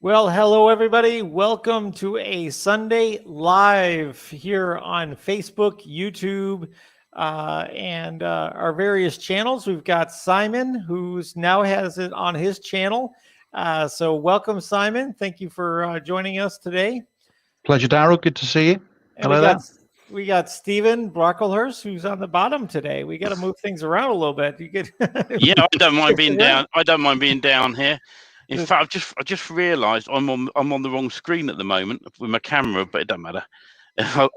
Well, hello, everybody. Welcome to a Sunday Live here on Facebook, YouTube, and our various channels. We've got Simon, who's now has it on his channel. So, welcome, Simon. Thank you for joining us today. Pleasure, Daryl. Good to see you. And Hello there. we got Stephen Brocklehurst, who's on the bottom today. We got to move things around a little bit. You could, Yeah, I don't mind being down. I don't mind being down here. In fact, I just realised I'm on the wrong screen at the moment with my camera, but it doesn't matter.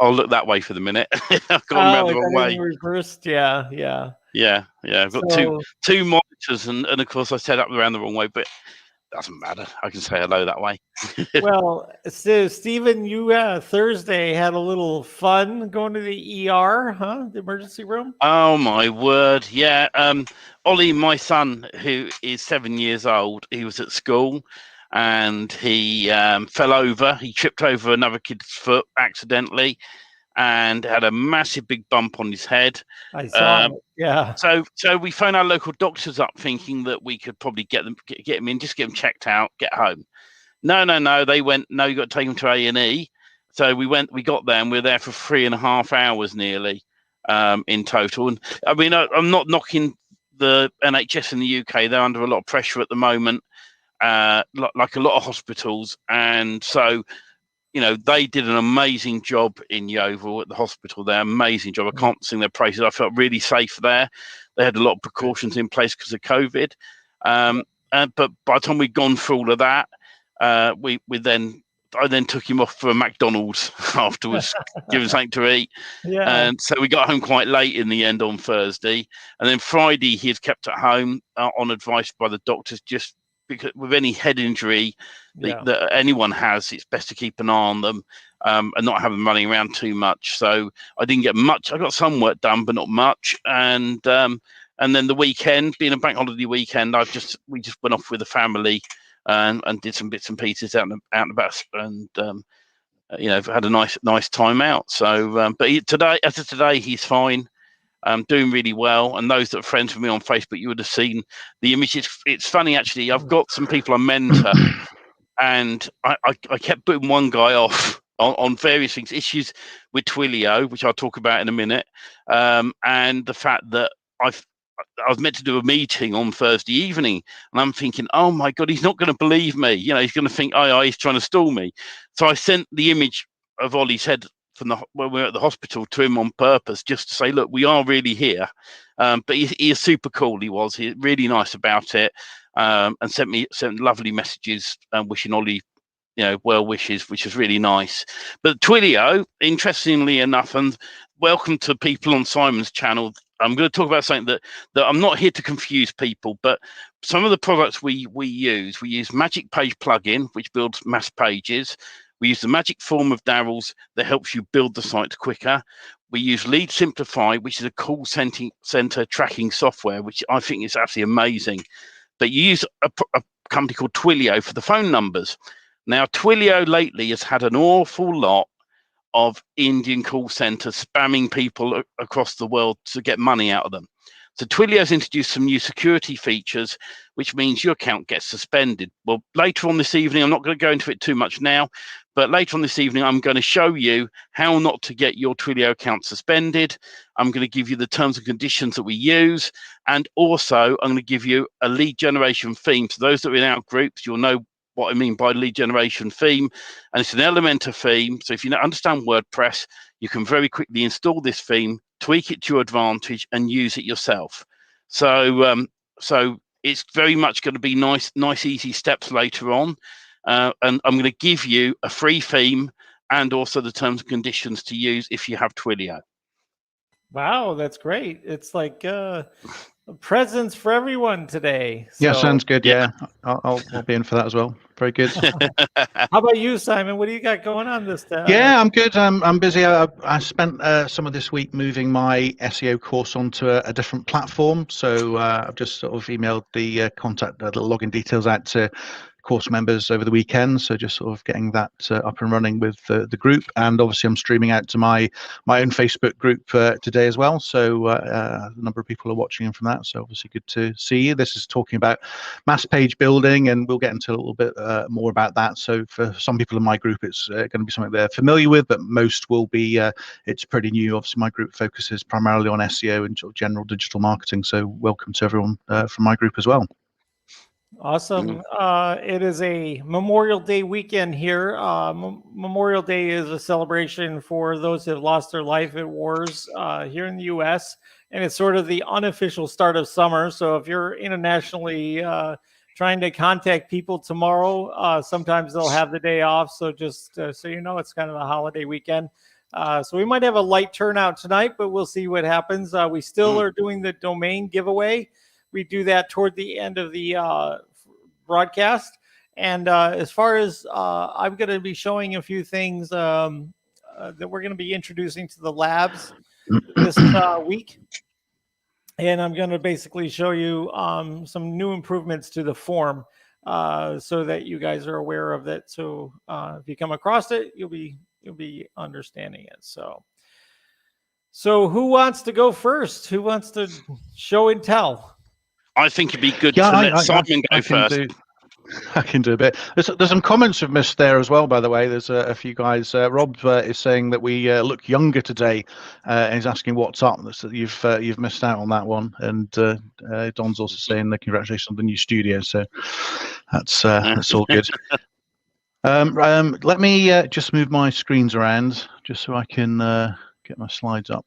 I'll look that way for the minute. I've gone around the wrong way. Reversed, yeah. I've got two monitors, and of course I set up around the wrong way, but it doesn't matter. I can say hello that way. Well, so Stephen, you Thursday had a little fun going to the ER, huh? The emergency room. Oh my word! Yeah, Ollie, my son, who is 7 years old, he was at school, and he fell over. He tripped over another kid's foot accidentally, and had a massive big bump on his head. I saw it. Yeah. So we phoned our local doctors up, thinking that we could probably get him in, just get him checked out, get home. No. They went, no, you got to take him to A&E. So we got there, and we were there for 3.5 hours nearly in total. And I mean, I'm not knocking the NHS in the UK. They're under a lot of pressure at the moment, like a lot of hospitals. And so, they did an amazing job in Yeovil at the hospital there. Amazing job. I can't sing their praises. I felt really safe there. They had a lot of precautions in place because of COVID. But by the time we'd gone through all of that, I then took him off for a McDonald's afterwards, give him something to eat. Yeah. And so we got home quite late in the end on Thursday. And then Friday, he was kept at home on advice by the doctors, just because with any head injury that anyone has, it's best to keep an eye on them and not have them running around too much. So I didn't get much. I got some work done, but not much. And then the weekend, being a bank holiday weekend, we just went off with the family and did some bits and pieces out and about, and had a nice time out. So, but as of today, he's fine. Doing really well, and those that are friends with me on Facebook, you would have seen the images. It's funny, actually. I've got some people I mentor, and I kept putting one guy off on various things, issues with Twilio, which I'll talk about in a minute, and the fact that I was meant to do a meeting on Thursday evening, and I'm thinking, oh my God, he's not going to believe me. He's going to think, he's trying to stall me. So I sent the image of Ollie's head when we were at the hospital to him on purpose, just to say, look, we are really here. But he is super cool. He's really nice about it, and sent lovely messages wishing Ollie, well wishes, which is really nice. But Twilio, interestingly enough, and welcome to people on Simon's channel. I'm going to talk about something that I'm not here to confuse people, but some of the products we use Magic Page plugin, which builds mass pages. We use the Magic Form of Daryl's that helps you build the site quicker. We use Lead Simplify, which is a call center tracking software, which I think is absolutely amazing. But you use a company called Twilio for the phone numbers. Now, Twilio lately has had an awful lot of Indian call centers spamming people across the world to get money out of them. So Twilio has introduced some new security features, which means your account gets suspended. Well, later on this evening, I'm not going to go into it too much now, but later on this evening, I'm going to show you how not to get your Twilio account suspended. I'm going to give you the terms and conditions that we use. And also, I'm going to give you a lead generation theme. So those that are in our groups, you'll know what I mean by lead generation theme. And it's an Elementor theme. So if you understand WordPress, you can very quickly install this theme, tweak it to your advantage, and use it yourself. So it's very much going to be nice, easy steps later on. And I'm going to give you a free theme and also the terms and conditions to use if you have Twilio. Wow, that's great. It's like presents for everyone today. Yeah, sounds good. Yeah, I'll be in for that as well. Very good. How about you, Simon? What do you got going on this day? Yeah, I'm good. I'm busy. I spent some of this week moving my SEO course onto a different platform. So I've just sort of emailed the contact, the login details out to course members over the weekend. So just sort of getting that up and running with the group. And obviously I'm streaming out to my own Facebook group today as well. So a number of people are watching in from that. So obviously good to see you. This is talking about mass page building, and we'll get into a little bit more about that. So for some people in my group, it's going to be something they're familiar with, but most will be, it's pretty new. Obviously my group focuses primarily on SEO and sort of general digital marketing. So welcome to everyone from my group as well. Awesome. It is a Memorial Day weekend here. Memorial Day is a celebration for those who have lost their life at wars here in the U.S., and it's sort of the unofficial start of summer. So if you're internationally trying to contact people tomorrow, sometimes they'll have the day off. So just so you know, it's kind of a holiday weekend. So we might have a light turnout tonight, but we'll see what happens. We still are doing the domain giveaway. We do that toward the end of the broadcast. And as far as I'm going to be showing a few things that we're going to be introducing to the labs this week. And I'm going to basically show you some new improvements to the form so that you guys are aware of that. So if you come across it, you'll be understanding it. So who wants to go first? Who wants to show and tell? I think it'd be good to let Simon go first. I can do a bit. There's some comments we've missed there as well, by the way. There's a few guys. Rob is saying that we look younger today, and he's asking what's up. So you've missed out on that one. And Don's also saying the congratulations on the new studio. So that's all good. Let me just move my screens around just so I can get my slides up.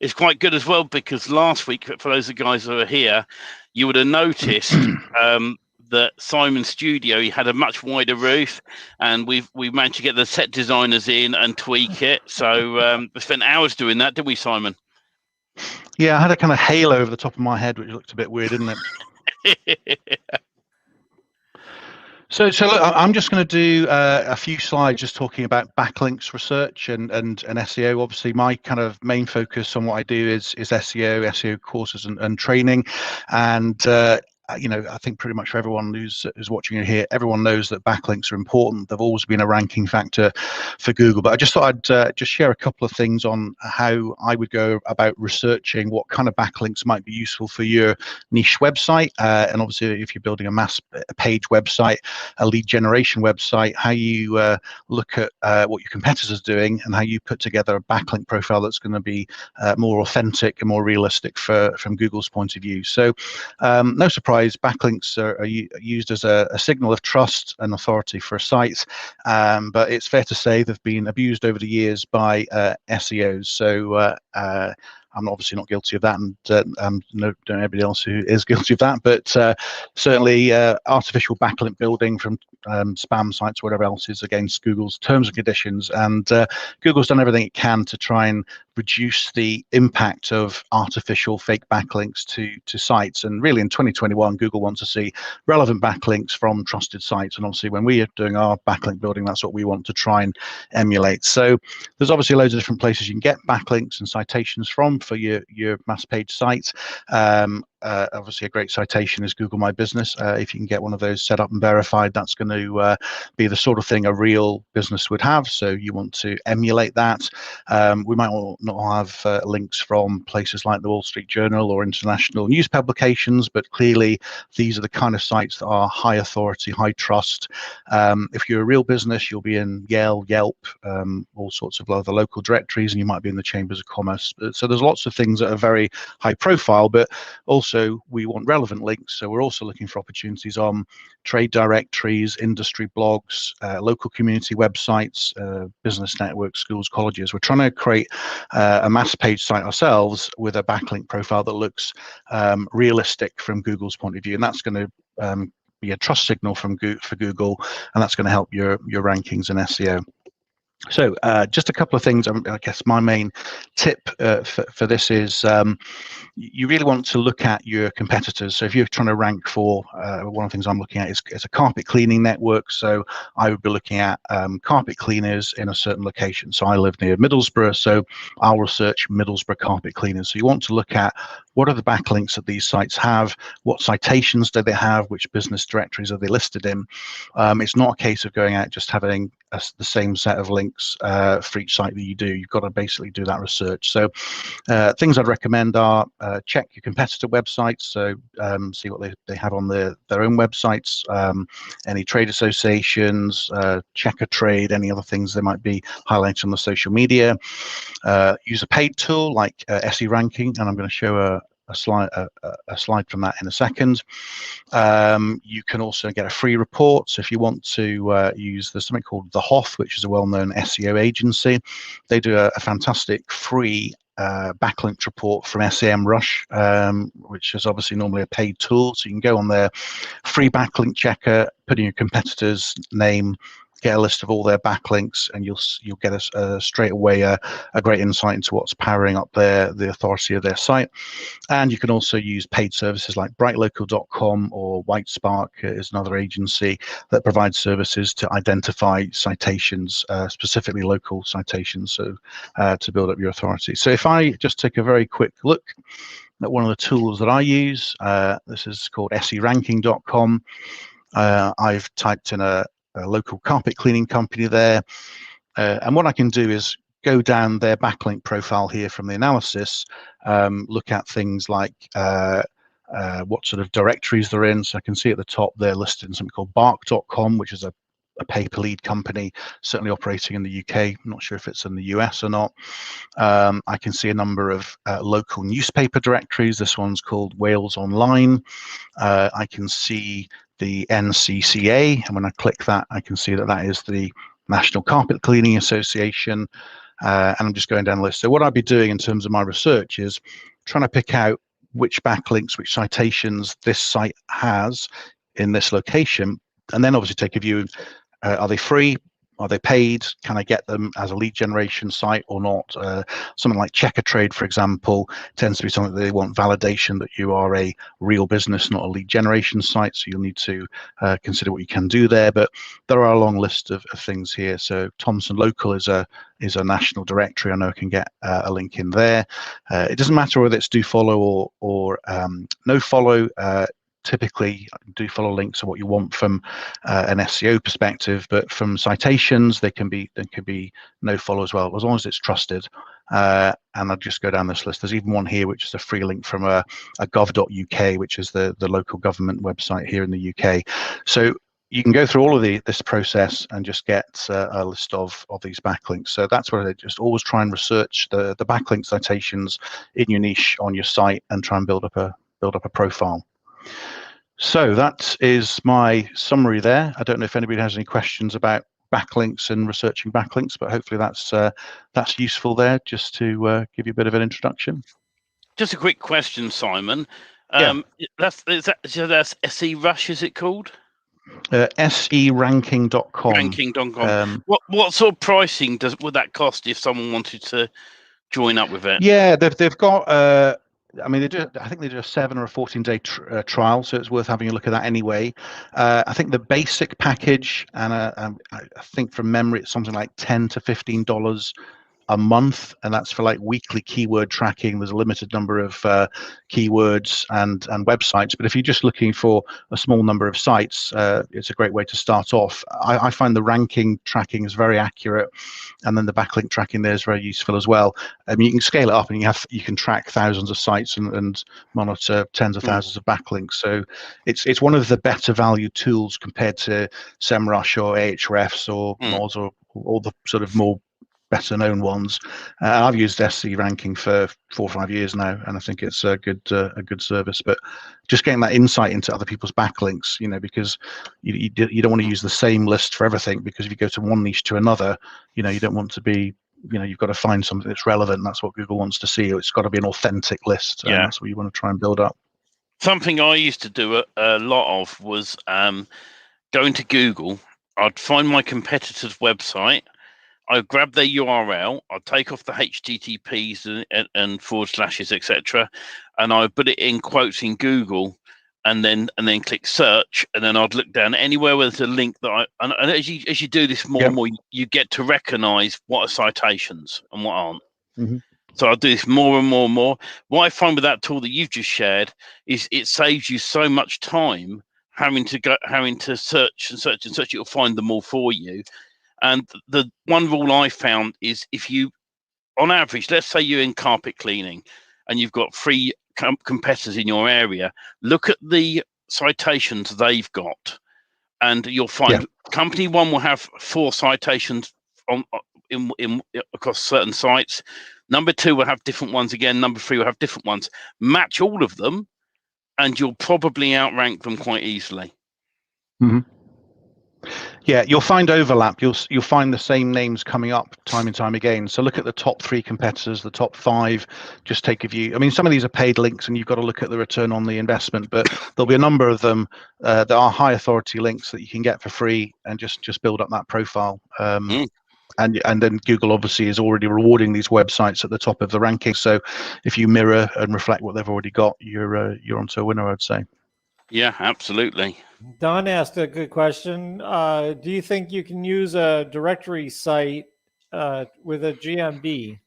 It's quite good as well, because last week, for those of the guys who are here, you would have noticed that Simon's studio, he had a much wider roof, and we managed to get the set designers in and tweak it. So we spent hours doing that, didn't we, Simon? Yeah, I had a kind of halo over the top of my head, which looked a bit weird, didn't it? So look, I'm just going to do a few slides just talking about backlinks research and SEO. Obviously, my kind of main focus on what I do is SEO courses and training. And I think pretty much for everyone who's watching it here, everyone knows that backlinks are important. They've always been a ranking factor for Google. But I just thought I'd just share a couple of things on how I would go about researching what kind of backlinks might be useful for your niche website. And obviously, if you're building a mass page website, a lead generation website, how you look at what your competitors are doing and how you put together a backlink profile that's going to be more authentic and more realistic from Google's point of view. So no surprise, backlinks are used as a signal of trust and authority for a site, but it's fair to say they've been abused over the years by SEOs. So I'm obviously not guilty of that, and don't anybody else who is guilty of that. But certainly, artificial backlink building from spam sites or whatever else is against Google's terms and conditions. And Google's done everything it can to try and reduce the impact of artificial fake backlinks to sites. And really, in 2021, Google wants to see relevant backlinks from trusted sites. And obviously, when we are doing our backlink building, that's what we want to try and emulate. So there's obviously loads of different places you can get backlinks and citations from for your mass page site. Obviously, a great citation is Google My Business. If you can get one of those set up and verified, that's going to be the sort of thing a real business would have. So you want to emulate that. We might not have links from places like the Wall Street Journal or international news publications, but clearly these are the kind of sites that are high authority, high trust. If you're a real business, you'll be in Yale, Yelp, all sorts of other local directories, and you might be in the chambers of commerce. So there's lots of things that are very high profile, but also we want relevant links. So we're also looking for opportunities on trade directories, industry blogs, local community websites, business networks, schools, colleges. We're trying to create a mass page site ourselves with a backlink profile that looks realistic from Google's point of view, and that's going to be a trust signal for Google, and that's going to help your rankings in SEO. So just a couple of things. I guess my main tip for this is you really want to look at your competitors. So if you're trying to rank for, one of the things I'm looking at is a carpet cleaning network. So I would be looking at carpet cleaners in a certain location. So I live near Middlesbrough, so I'll research Middlesbrough carpet cleaners. So you want to look at what are the backlinks that these sites have, what citations do they have, which business directories are they listed in. It's not a case of going out just having the same set of links for each site that you do. You've got to basically do that research. So things I'd recommend are check your competitor websites, so see what they have on their own websites, any trade associations, check a trade, any other things they might be highlighting on the social media. Use a paid tool like SE Ranking, and I'm going to show a slide from that in a second. You can also get a free report. So if you want to there's something called The Hoff, which is a well-known SEO agency. They do a fantastic free backlink report from SEMrush, which is obviously normally a paid tool. So you can go on their free backlink checker, put in your competitor's name, get a list of all their backlinks, and you'll get straight away a great insight into what's powering up the authority of their site. And you can also use paid services like brightlocal.com, or Whitespark is another agency that provides services to identify citations, specifically local citations, so to build up your authority. So if I just take a very quick look at one of the tools that I use, this is called seranking.com. I've typed in a local carpet cleaning company there, and what I can do is go down their backlink profile here from the analysis, look at things like what sort of directories they're in. So I can see at the top they're listed in something called bark.com, which is a pay-per-lead company, certainly operating in the UK. I'm not sure if it's in the US or not. I can see a number of local newspaper directories. This one's called Wales Online. I can see the NCCA, and when I click that, I can see that that is the National Carpet Cleaning Association, and I'm just going down the list. So what I'd be doing in terms of my research is trying to pick out which backlinks, which citations this site has in this location, and then obviously take a view, are they free? Are they paid? Can I get them as a lead generation site or not? Something like Check a Trade, for example, tends to be something that they want validation that you are a real business, not a lead generation site. So you'll need to consider what you can do there. But there are a long list of things here. So Thomson Local is a national directory. I know I can get a link in there. It doesn't matter whether it's do follow or no follow. Typically, do follow links are what you want from an SEO perspective, but from citations, they can be no follow as well, as long as it's trusted. And I'll just go down this list. There's even one here which is a free link from a gov.uk, which is the local government website here in the UK. So you can go through all of this process and just get a list of these backlinks. So that's where they just always try and research the backlink citations in your niche on your site and try and build up a profile. So that is my summary there. I don't know if anybody has any questions about backlinks and researching backlinks, but hopefully that's useful there, just to give you a bit of an introduction. Just a quick question, Simon. That's SE Rush, is it called? SEranking.com. Ranking.com. What sort of pricing would that cost if someone wanted to join up with it? Yeah, they've got. I mean, I think they do a 7 or a 14-day trial, so it's worth having a look at that anyway. I think the basic package, and I think from memory, it's something like $10 to $15 a month, and that's for like weekly keyword tracking. There's a limited number of keywords and websites, but if you're just looking for a small number of sites, it's a great way to start off. I find the ranking tracking is very accurate, and then the backlink tracking there is very useful as well. I mean, you can scale it up, and you can track thousands of sites and monitor tens of thousands of backlinks. So it's one of the better value tools compared to SEMrush or Ahrefs or Moz or all the sort of more better known ones. I've used SE Ranking for 4 or 5 years now, and I think it's a good service. But just getting that insight into other people's backlinks, because you don't want to use the same list for everything, because if you go to one niche to another, you don't want to be, you've got to find something that's relevant. And that's what Google wants to see. It's got to be an authentic list, and that's what you want to try and build up. Something I used to do a lot of was going to Google. I'd find my competitor's website. I'd grab their URL, I'd take off the HTTPs and forward slashes, etc., and I'd put it in quotes in Google, and then click search, and then I'd look down anywhere where there's a link that and as you do this more and more, you get to recognise what are citations and what aren't. So I do this more and more and more. What I find with that tool that you've just shared is it saves you so much time having to search and search and search. It'll find them all for you. And the one rule I found is, if you, on average, let's say you're in carpet cleaning and you've got 3 competitors in your area, look at the citations they've got, and you'll find company 1 will have 4 citations in across certain sites. Number 2 will have different ones again. Number 3 will have different ones. Match all of them, and you'll probably outrank them quite easily. Mm-hmm. Yeah, you'll find overlap. You'll find the same names coming up time and time again. So look at the top 3 competitors, the top 5. Just take a view. I mean, some of these are paid links, and you've got to look at the return on the investment. But there'll be a number of them that are high authority links that you can get for free, and just build up that profile. And then Google obviously is already rewarding these websites at the top of the ranking. So if you mirror and reflect what they've already got, you're onto a winner, I'd say. Yeah, absolutely. Don asked a good question. Do you think you can use a directory site with a GMB?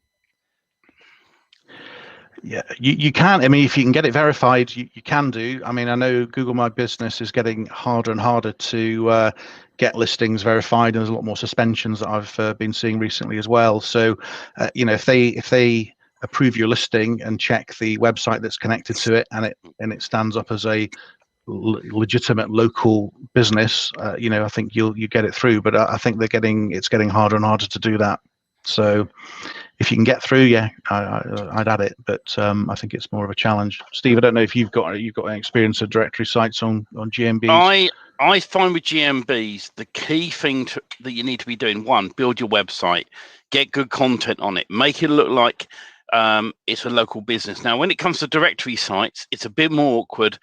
Yeah, you can. I mean, if you can get it verified, you can do. I mean, I know Google My Business is getting harder and harder to get listings verified, and there's a lot more suspensions that I've been seeing recently as well. So, if they approve your listing and check the website that's connected to it, and it stands up as a legitimate local business, I think you get it through. But I think it's getting harder and harder to do that. So if you can get through, I'd add it, but I think it's more of a challenge. Steve, I don't know if you've got any experience of directory sites on GMBs. I find with GMBs, the key thing that you need to be doing: 1, build your website, get good content on it, make it look like it's a local business. Now, when it comes to directory sites, it's a bit more awkward.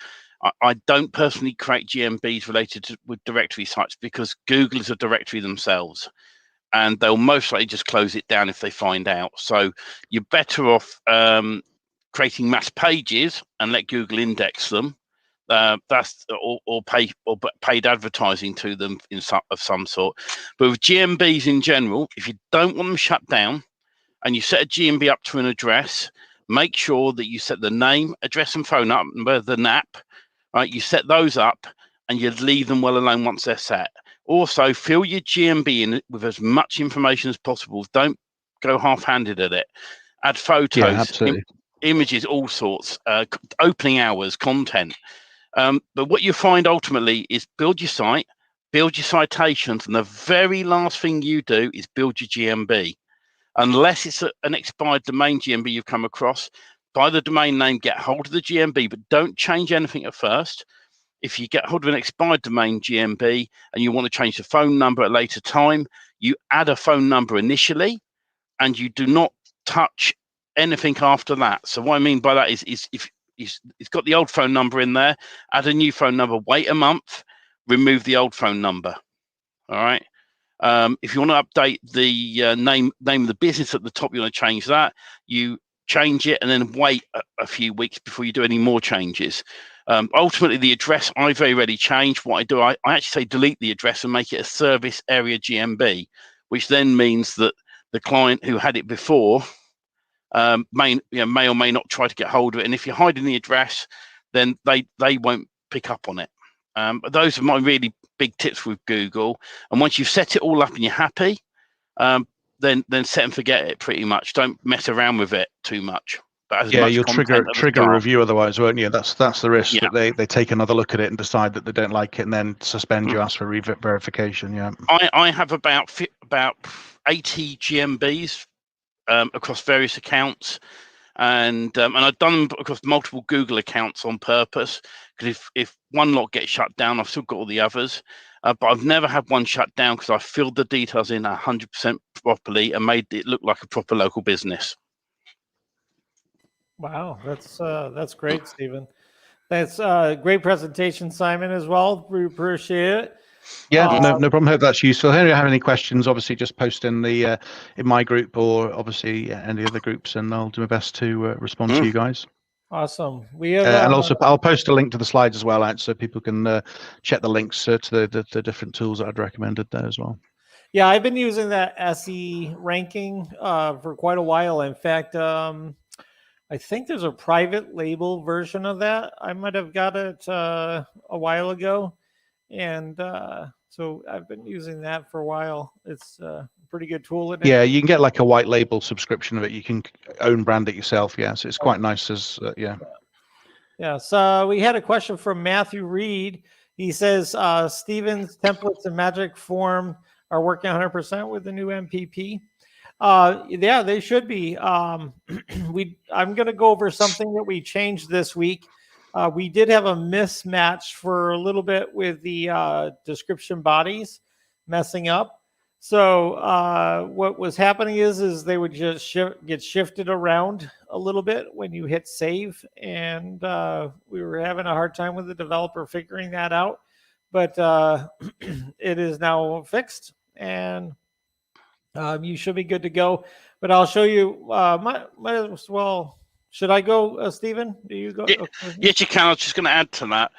I don't personally create GMBs related with directory sites, because Google is a directory themselves, and they'll most likely just close it down if they find out. So you're better off creating mass pages and let Google index them. That's or paid advertising to them of some sort. But with GMBs in general, if you don't want them shut down, and you set a GMB up to an address, make sure that you set the name, address, and phone number, the NAP. Right, you set those up, and you leave them well alone once they're set. Also, fill your GMB in with as much information as possible. Don't go half-handed at it. Add photos, images, all sorts, opening hours, content. But what you find ultimately is build your site, build your citations, and the very last thing you do is build your GMB. Unless it's an expired domain GMB you've come across, buy the domain name, get hold of the GMB, but don't change anything at first. If you get hold of an expired domain GMB and you want to change the phone number at a later time, you add a phone number initially, and you do not touch anything after that. So what I mean by that is if it's got the old phone number in there, add a new phone number, wait a month, remove the old phone number. All right. If you want to update the name of the business at the top, you want to change that. You change it and then wait a few weeks before you do any more changes. Ultimately, the address I very rarely change. What I do, I actually say delete the address and make it a service area GMB, which then means that the client who had it before may or may not try to get hold of it. And if you're hiding the address, then they won't pick up on it. But those are my really big tips with Google. And once you've set it all up and you're happy, then set and forget it pretty much. Don't mess around with it too much. But you'll trigger a review otherwise, won't you? That's the risk, that they take another look at it and decide that they don't like it, and then suspend you, ask for verification. Yeah. I have about 80 GMBs across various accounts, and I've done them across multiple Google accounts on purpose, because if one lot gets shut down, I've still got all the others. But I've never had one shut down because I filled the details in 100% properly and made it look like a proper local business. Wow, that's great, Stephen. That's a great presentation, Simon, as well. We appreciate it. Yeah, no problem. Hope that's useful. If you have any questions, obviously just post in the in my group, or obviously any other groups, and I'll do my best to respond to you guys. Awesome. We have, and also I'll post a link to the slides as well, out, so people can check the links to the different tools that I'd recommended there as well. Yeah, I've been using that SE ranking for quite a while. In fact, I think there's a private label version of that. I might have got it a while ago, and so I've been using that for a while. It's a pretty good tool. Yeah, you can get like a white label subscription of it. You can own brand it yourself. Yeah, so it's quite nice as yeah. Yeah, so we had a question from Matthew Reed. He says Steven's templates and magic form are working 100% with the new MPP. Yeah, they should be. I'm going to go over something that we changed this week. We did have a mismatch for a little bit with the description bodies messing up. So what was happening is they would just get shifted around a little bit when you hit save, and we were having a hard time with the developer figuring that out. But it is now fixed, and you should be good to go. But I'll show you. Might as well. Should I go, Stephen? Do you go? Yeah, Okay. yes, you can. I was just going to add to that.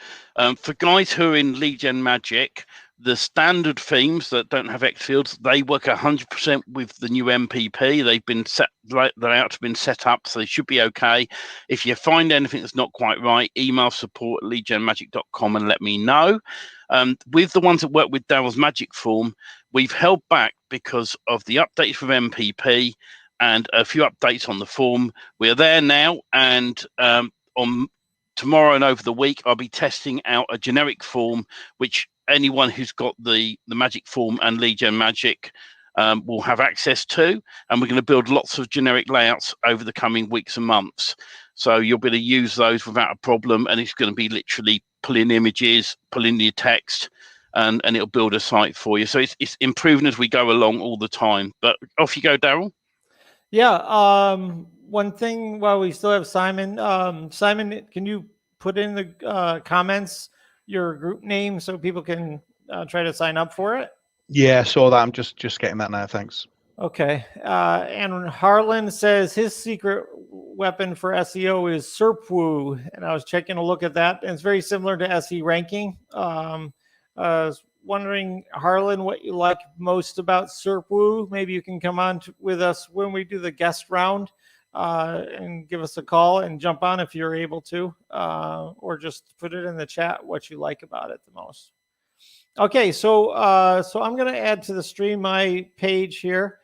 For guys who are in Leadgenmagic, the standard themes that don't have X fields, they work 100% with the new MPP. They've been set, the layouts have been set up, so they should be okay. If you find anything that's not quite right, email support@leadgenmagic.com and let me know. With the ones that work with Daryl's Magic Form, we've held back because of the updates with MPP and a few updates on the form. We're there now, and on tomorrow and over the week, I'll be testing out a generic form, which anyone who's got the Magic Form and Leadgenmagic will have access to. And we're going to build lots of generic layouts over the coming weeks and months. So you'll be able to use those without a problem. And it's going to be literally pull in images, pull in your text, and it'll build a site for you. So it's improving as we go along all the time. But off you go, Daryl. Yeah. One thing while we still have Simon. Simon, can you put in the comments your group name so people can try to sign up for it? Yeah, saw that. I'm just getting that now. Thanks. Okay. And Harlan says his secret weapon for SEO is Serpwoo, and I was checking a look at that, and it's very similar to SE ranking. I was wondering, Harlan, what you like most about Serpwoo. Maybe you can come on with us when we do the guest round and give us a call and jump on if you're able to, or just put it in the chat what you like about it the most. Okay, so I'm going to add to the stream my page here.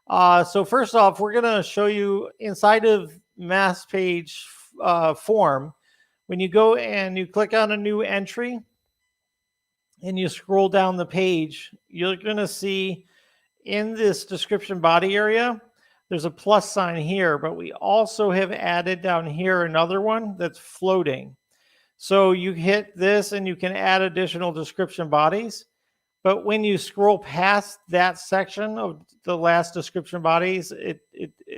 So first off, we're going to show you inside of mass page form. When you go and you click on a new entry and you scroll down the page, you're going to see in this description body area, there's a plus sign here, but we also have added down here another one that's floating. So you hit this and you can add additional description bodies. But when you scroll past that section of the last description bodies, it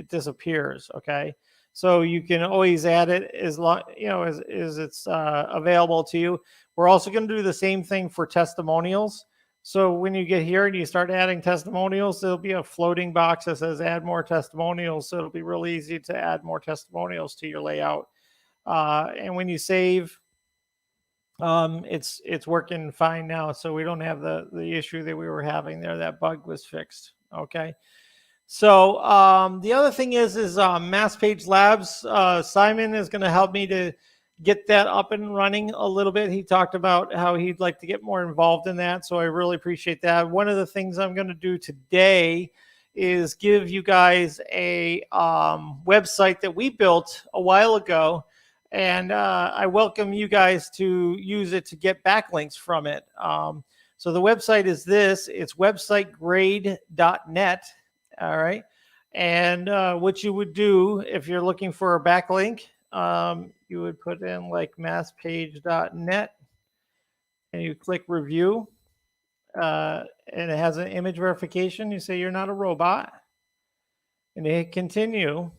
disappears. Okay, so you can always add it as long as it's available to you. We're also going to do the same thing for testimonials. So when you get here and you start adding testimonials, there'll be a floating box that says "Add more testimonials." So it'll be really easy to add more testimonials to your layout. And when you save, it's working fine now, so we don't have the issue that we were having there. That bug was fixed. Okay, so the other thing is Mass Page Labs. Simon is going to help me to get that up and running a little bit. He talked about how he'd like to get more involved in that, so I really appreciate that. One of the things I'm going to do today is give you guys a website that we built a while ago. And I welcome you guys to use it to get backlinks from it. So the website is this. It's websitegrade.net. All right. And what you would do if you're looking for a backlink, you would put in like masspage.net and you click review. And it has an image verification. You say you're not a robot. And you hit continue.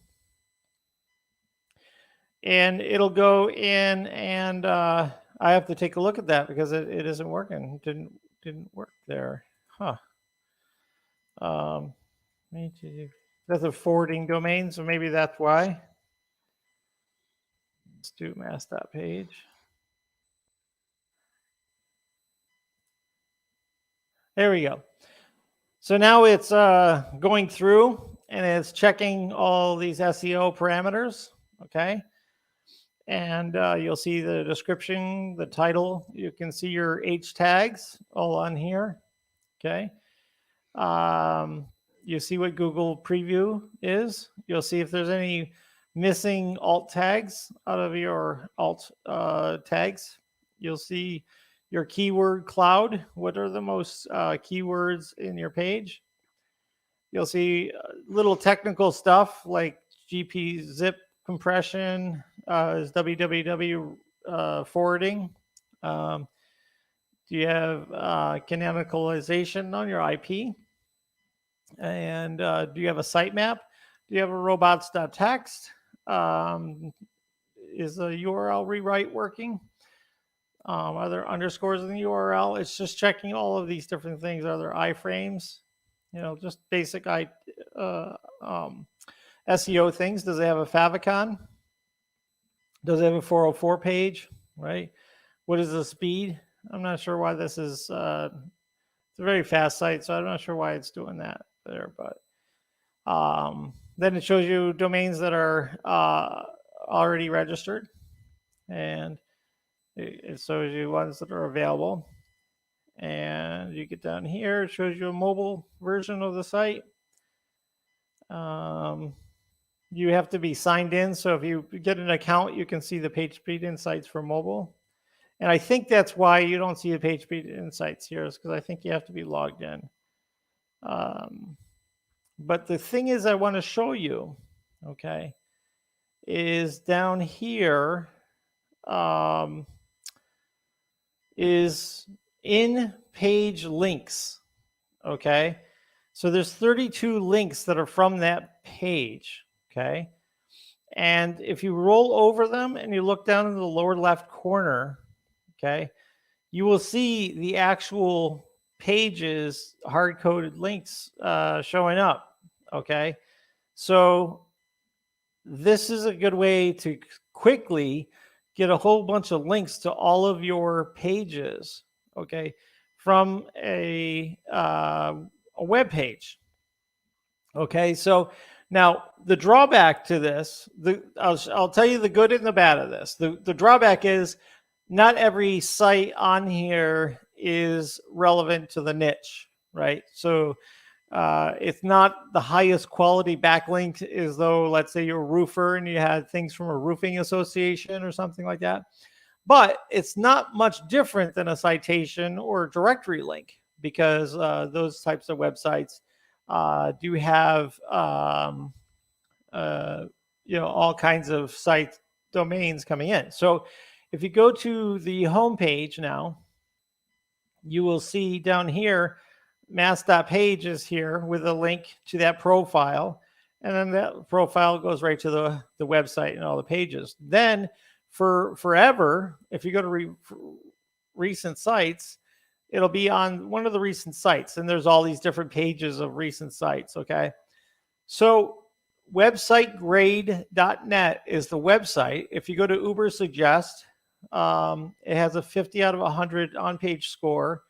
And it'll go in, and I have to take a look at that because it isn't working. It didn't work there. Huh. That's a forwarding domain, so maybe that's why. Let's do mass.page. There we go. So now it's going through and it's checking all these SEO parameters. Okay. And you'll see the description, the title. You can see your H tags all on here. Okay. You see what Google Preview is. You'll see if there's any missing alt tags out of your alt tags. You'll see your keyword cloud. What are the most keywords in your page? You'll see little technical stuff like GP zip compression, is www forwarding. Do you have canonicalization on your IP? And do you have a sitemap? Do you have a robots.txt? Is the URL rewrite working? Are there underscores in the URL? It's just checking all of these different things. Are there iframes? Just basic SEO things. Does it have a favicon? Does it have a 404 page? Right? What is the speed? I'm not sure why this is. It's a very fast site, so I'm not sure why it's doing that there. But then it shows you domains that are already registered, and it shows you ones that are available. And you get down here, it shows you a mobile version of the site. You have to be signed in, so if you get an account, you can see the page speed insights for mobile. And I think that's why you don't see the page speed insights here, is because I think you have to be logged in. But the thing is I want to show you, okay, is down here is in-page links, okay? So there's 32 links that are from that page, okay? And if you roll over them and you look down in the lower left corner, okay, you will see the actual pages, hard-coded links showing up, okay? So this is a good way to quickly get a whole bunch of links to all of your pages, okay, from a web page. Okay, so now the drawback to this, I'll tell you the good and the bad of this. The drawback is not every site on here is relevant to the niche, right? So it's not the highest quality backlink as though, let's say you're a roofer and you had things from a roofing association or something like that. But it's not much different than a citation or directory link, because those types of websites do have all kinds of site domains coming in. So if you go to the home page now, you will see down here mass.page is here with a link to that profile, and then that profile goes right to the website and all the pages. Then for forever, if you go to recent sites, it'll be on one of the recent sites, and there's all these different pages of recent sites. Okay, so websitegrade.net is the website. If you go to Uber Suggest, it has a 50 out of 100 on-page score.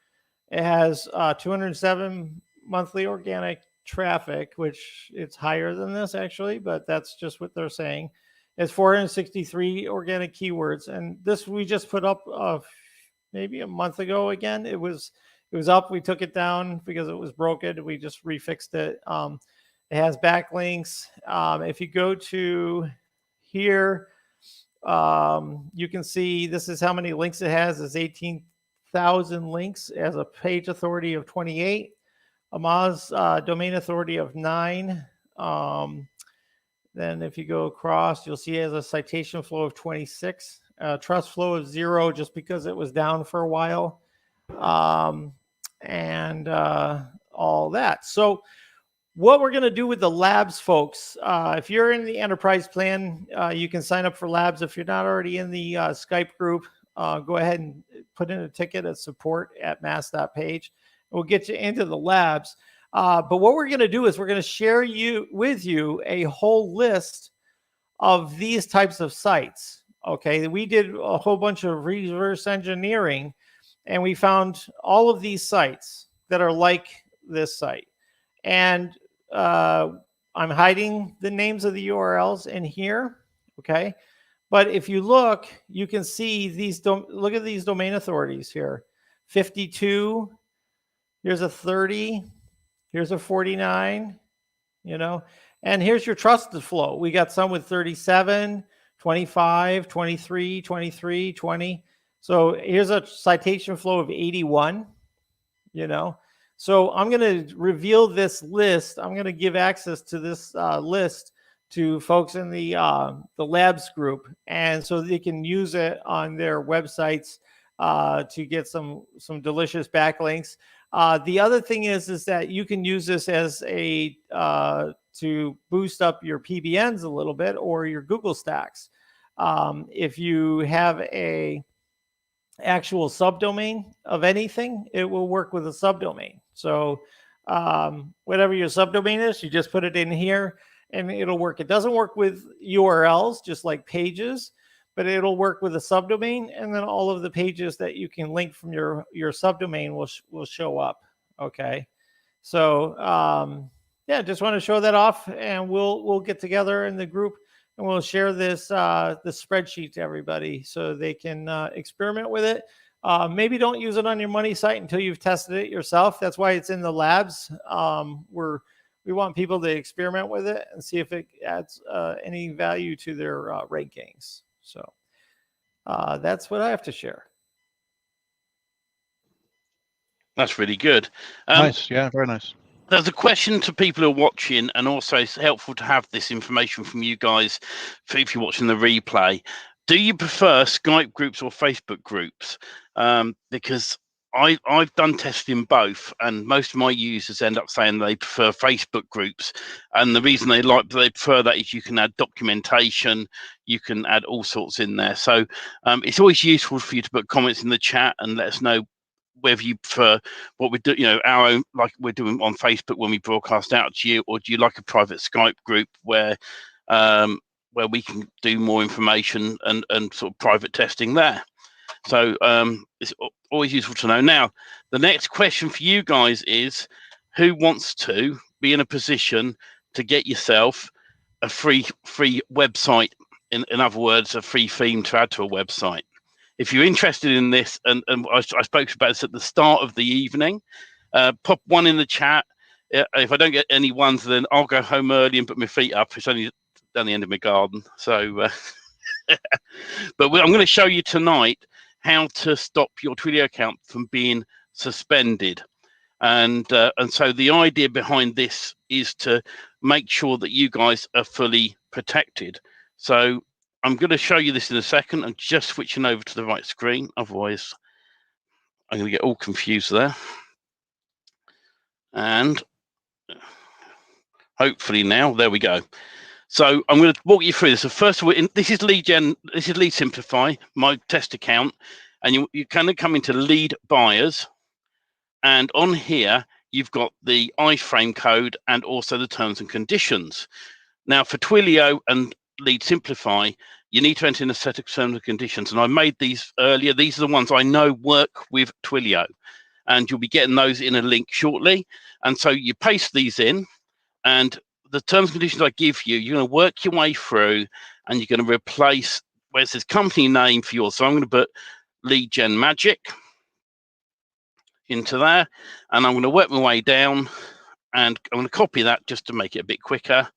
It has 207 monthly organic traffic, which it's higher than this actually, but that's just what they're saying. It's 463 organic keywords, and this we just put up maybe a month ago. Again, it was up. We took it down because it was broken. We just refixed it. It has backlinks. If you go to here, you can see this is how many links it has. It's 18,000 links. It has a page authority of 28, a Moz domain authority of 9. Then if you go across, you'll see it has a citation flow of 26, trust flow of 0, just because it was down for a while, and all that. So what we're going to do with the labs, folks, if you're in the enterprise plan, you can sign up for labs. If you're not already in the Skype group, go ahead and put in a ticket at support@mass.page. We'll get you into the labs. But what we're going to do is we're going to share with you a whole list of these types of sites. Okay, we did a whole bunch of reverse engineering, and we found all of these sites that are like this site. And I'm hiding the names of the URLs in here, okay? But if you look, you can see these, look at these domain authorities here. 52, here's a 30, here's a 49, and here's your trusted flow. We got some with 37, 25, 23, 23, 20. So here's a citation flow of 81, So I'm going to reveal this list. I'm going to give access to this list to folks in the labs group, and so they can use it on their websites to get some delicious backlinks. The other thing is that you can use this as a to boost up your PBNs a little bit or your Google Stacks. If you have a actual subdomain of anything, it will work with a subdomain. So whatever your subdomain is, you just put it in here and it'll work. It doesn't work with URLs, just like pages, but it'll work with a subdomain, and then all of the pages that you can link from your subdomain will show up. Okay. So yeah, just want to show that off, and we'll get together in the group and we'll share this spreadsheet to everybody so they can experiment with it. Maybe don't use it on your money site until you've tested it yourself. That's why it's in the labs. We want people to experiment with it and see if it adds any value to their rankings. So that's what I have to share. That's really good. Nice. Yeah, very nice. There's a question to people who are watching, and also it's helpful to have this information from you guys if you're watching the replay. Do you prefer Skype groups or Facebook groups? Because I've done testing both, and most of my users end up saying they prefer Facebook groups. And the reason they prefer that is you can add documentation, you can add all sorts in there. So it's always useful for you to put comments in the chat and let us know whether you prefer what we do, our own, like we're doing on Facebook when we broadcast out to you, or do you like a private Skype group where we can do more information and sort of private testing there. So it's always useful to know. Now, the next question for you guys is, who wants to be in a position to get yourself a free website? In other words, a free theme to add to a website. If you're interested in this, and I spoke about this at the start of the evening, pop one in the chat. If I don't get any ones, then I'll go home early and put my feet up. It's only down the end of my garden. So, but I'm going to show you tonight how to stop your Twilio account from being suspended. And so the idea behind this is to make sure that you guys are fully protected. So I'm going to show you this in a second. I'm just switching over to the right screen. Otherwise, I'm going to get all confused there. And hopefully now, there we go. So I'm going to walk you through this. So first of all, this is Lead Simplify, my test account. And you kind of come into Lead Buyers. And on here, you've got the iframe code and also the terms and conditions. Now, for Twilio and Lead Simplify, you need to enter in a set of terms and conditions. And I made these earlier. These are the ones I know work with Twilio. And you'll be getting those in a link shortly. And so you paste these in, and the terms and conditions I give you, you're going to work your way through, and you're going to replace where it says company name for yours. So I'm going to put Leadgenmagic into there, and I'm going to work my way down, and I'm going to copy that just to make it a bit quicker.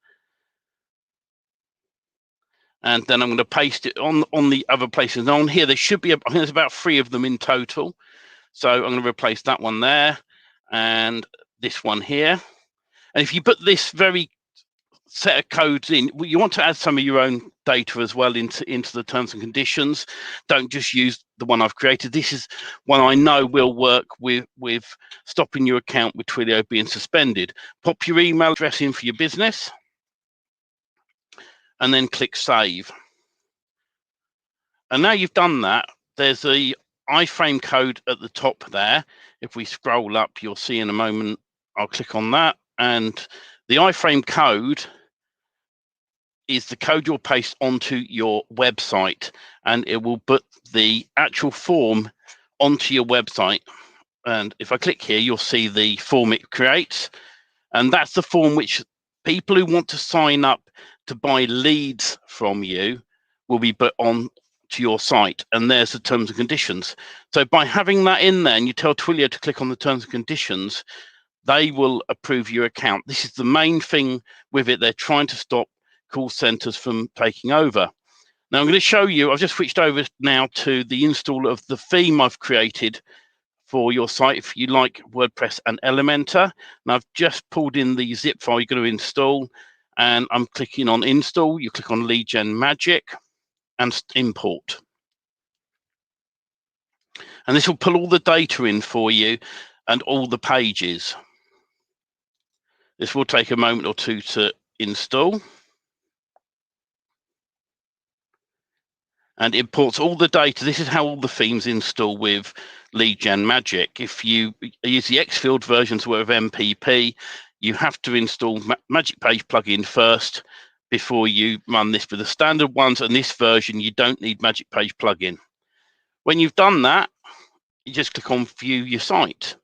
And then I'm going to paste it on the other places. And on here, there should be, I think there's about 3 of them in total. So I'm going to replace that one there and this one here. And if you put this very set of codes in, you want to add some of your own data as well into the terms and conditions. Don't just use the one I've created. This is one I know will work with stopping your account with Twilio being suspended. Pop your email address in for your business, and then click save. And now you've done that, there's the iframe code at the top there. If we scroll up, you'll see in a moment, I'll click on that. And the iframe code is the code you'll paste onto your website, and it will put the actual form onto your website. And if I click here, you'll see the form it creates. And that's the form which people who want to sign up to buy leads from you will be put on to your site, and there's the terms and conditions. So by having that in there, and you tell Twilio to click on the terms and conditions, they will approve your account. This is the main thing with it. They're trying to stop call centers from taking over. Now I'm going to show you, I've just switched over now to the install of the theme I've created for your site if you like WordPress and Elementor. And I've just pulled in the zip file you're going to install, and I'm clicking on install. You click on Leadgenmagic and import. And this will pull all the data in for you and all the pages. This will take a moment or two to install. And imports all the data. This is how all the themes install with Leadgenmagic. If you use the Xfield versions of MPP, you have to install Magic Page plugin first before you run this. With the standard ones and this version, you don't need Magic Page plugin. When you've done that, you just click on View Your Site.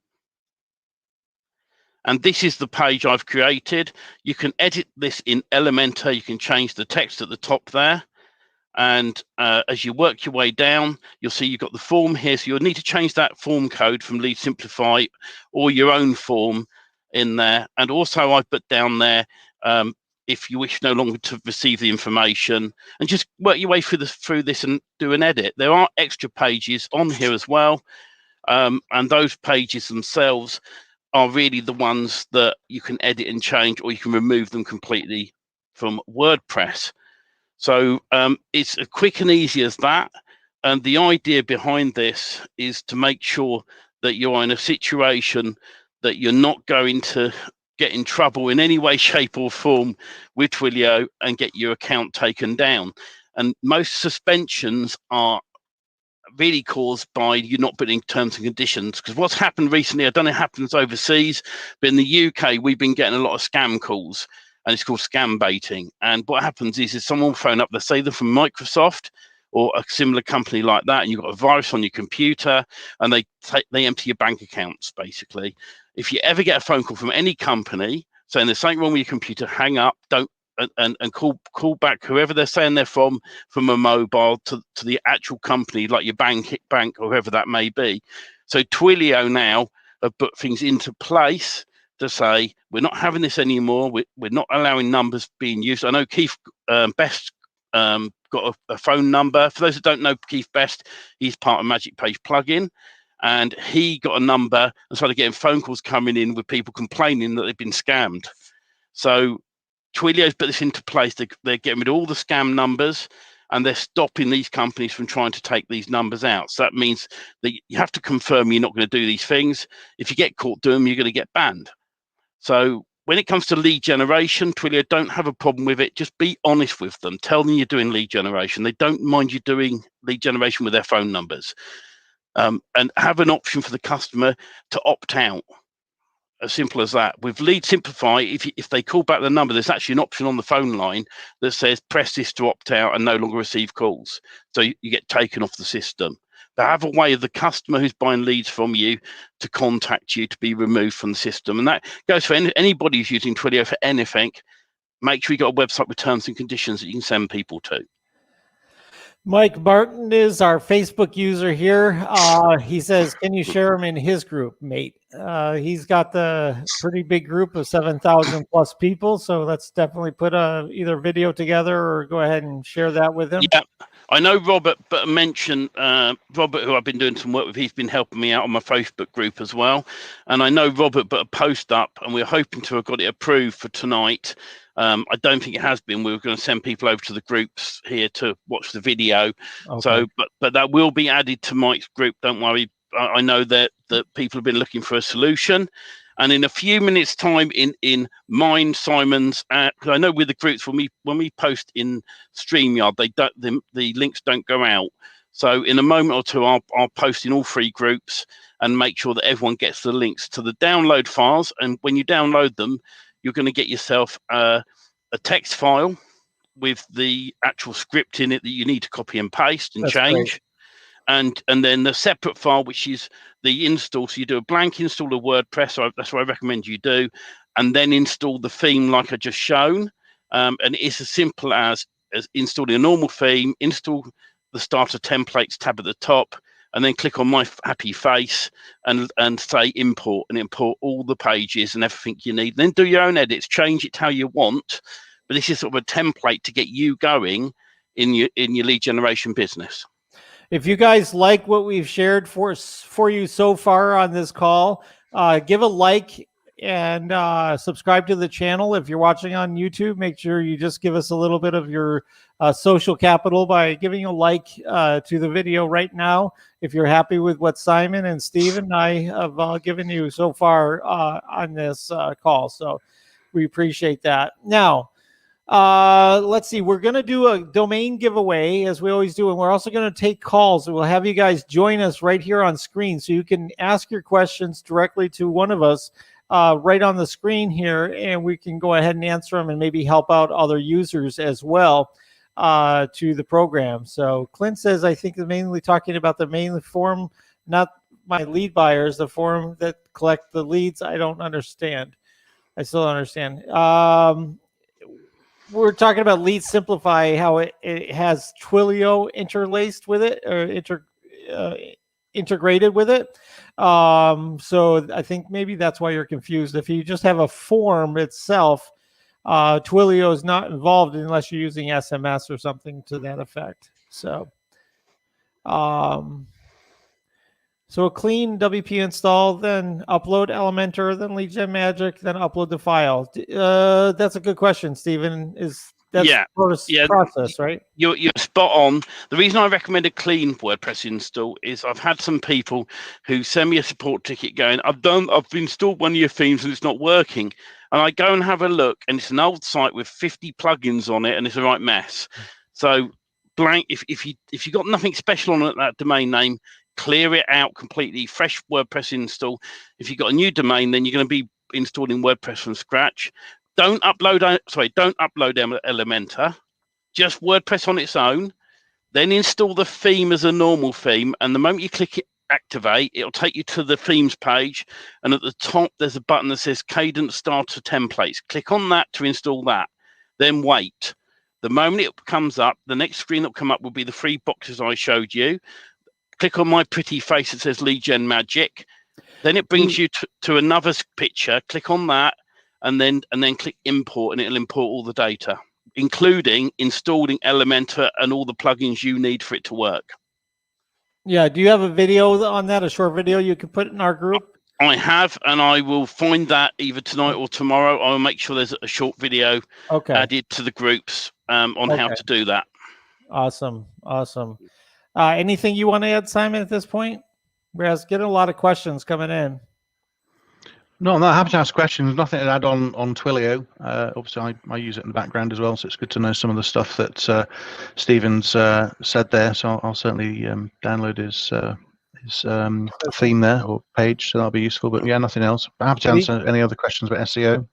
And this is the page I've created. You can edit this in Elementor. You can change the text at the top there. And as you work your way down, you'll see you've got the form here. So you'll need to change that form code from Lead Simplify or your own form in there. And also I've put down there, if you wish no longer to receive the information, and just work your way through this and do an edit. There are extra pages on here as well. And those pages themselves are really the ones that you can edit and change, or you can remove them completely from WordPress. So it's as quick and easy as that. And the idea behind this is to make sure that you're in a situation that you're not going to get in trouble in any way, shape or form with Twilio and get your account taken down. And most suspensions are really caused by you not putting terms and conditions. Because what's happened recently, I don't know if it happens overseas, but in the UK, we've been getting a lot of scam calls. And it's called scam baiting. And what happens is someone will phone up, let's say they're from Microsoft or a similar company like that, and you've got a virus on your computer, and they empty your bank accounts, basically. If you ever get a phone call from any company saying there's something wrong with your computer, hang up, don't and call back whoever they're saying they're from a mobile to the actual company, like your bank or whoever that may be. So Twilio now have put things into place to say we're not having this anymore. We're not allowing numbers being used. I know Keith Best got a phone number. For those that don't know Keith Best, he's part of Magic Page plugin, and he got a number and started getting phone calls coming in with people complaining that they've been scammed. So Twilio's put this into place. They're getting rid of all the scam numbers, and they're stopping these companies from trying to take these numbers out. So that means that you have to confirm you're not going to do these things. If you get caught doing them, you're going to get banned. So when it comes to lead generation, Twilio don't have a problem with it. Just be honest with them. Tell them you're doing lead generation. They don't mind you doing lead generation with their phone numbers. And have an option for the customer to opt out. As simple as that. With Lead Simplify, if they call back the number, there's actually an option on the phone line that says press this to opt out and no longer receive calls. So you get taken off the system. But have a way of the customer who's buying leads from you to contact you to be removed from the system. And that goes for anybody who's using Twilio for anything. Make sure you got a website with terms and conditions that you can send people to. Mike Martin is our Facebook user here. He says, can you share him in his group, mate? He's got the pretty big group of 7,000 plus people. So let's definitely put either video together or go ahead and share that with him. Yeah, I know Robert, but mention Robert, who I've been doing some work with. He's been helping me out on my Facebook group as well. And I know Robert put a post up, and we're hoping to have got it approved for tonight. I don't think it has been. We were going to send people over to the groups here to watch the video. Okay. So, but that will be added to Mike's group. Don't worry. I know that people have been looking for a solution. And in a few minutes' time, in mine, Simon's, because I know with the groups when we post in StreamYard, the links don't go out. So in a moment or two, I'll post in all three groups and make sure that everyone gets the links to the download files. And when you download them, you're going to get yourself a text file with the actual script in it that you need to copy and paste and change. Great. And then the separate file, which is the install. So you do a blank install of WordPress. So that's what I recommend you do. and then install the theme like I just shown. And it's as simple as installing a normal theme, install the starter templates tab at the top, and then click on my happy face and say import, and import all the pages and everything you need. Then do your own edits, change it how you want. But this is sort of a template to get you going in your lead generation business. If you guys like what we've shared for you so far on this call, give a like and subscribe to the channel. If you're watching on YouTube, make sure you just give us a little bit of your social capital by giving a like to the video right now. If you're happy with what Simon and Steve and I have given you so far on this call. So we appreciate that. Now, let's see, we're going to do a domain giveaway as we always do, and we're also going to take calls. We'll have you guys join us right here on screen so you can ask your questions directly to one of us right on the screen here, and we can go ahead and answer them and maybe help out other users as well to the program. So Clint says, I think mainly talking about the main form, not my lead buyers, the form that collect the leads. I don't understand. I still don't understand. We're talking about Lead Simplify, how it has Twilio interlaced with it, or integrated with it. So I think maybe that's why you're confused. If you just have a form itself, Twilio is not involved unless you're using SMS or something to that effect. So, so a clean WP install, then upload Elementor, then Leadgenmagic, then upload the file. That's a good question, Stephen. That's process, right? You're spot on. The reason I recommend a clean WordPress install is I've had some people who send me a support ticket going, I've installed one of your themes and it's not working. And I go and have a look, and it's an old site with 50 plugins on it, and it's a right mess. So blank, if you got nothing special on that domain name, clear it out completely, fresh WordPress install. If you've got a new domain, then you're going to be installing WordPress from scratch. Don't upload Elementor, just WordPress on its own. Then install the theme as a normal theme, and the moment you click it, activate, it'll take you to the themes page, and at the top there's a button that says Cadence Starter Templates. Click on that to install that. Then wait. The moment it comes up, the next screen that will come up will be the 3 boxes I showed you. Click on my pretty face that says Leadgenmagic. Then it brings you to another picture. Click on that, and then click import, and it'll import all the data, including installing Elementor and all the plugins you need for it to work. Yeah. Do you have a video on that? A short video you could put in our group? I have, and I will find that either tonight or tomorrow. I will make sure there's a short video added to the groups on how to do that. Awesome. Anything you want to add, Simon, at this point? We're getting a lot of questions coming in. No, I'm not happy to ask questions. Nothing to add on Twilio. Obviously, I use it in the background as well, so it's good to know some of the stuff that Stephen's said there. So I'll certainly download his theme there or page, so that'll be useful. But yeah, nothing else. I'm happy to answer any other questions about SEO.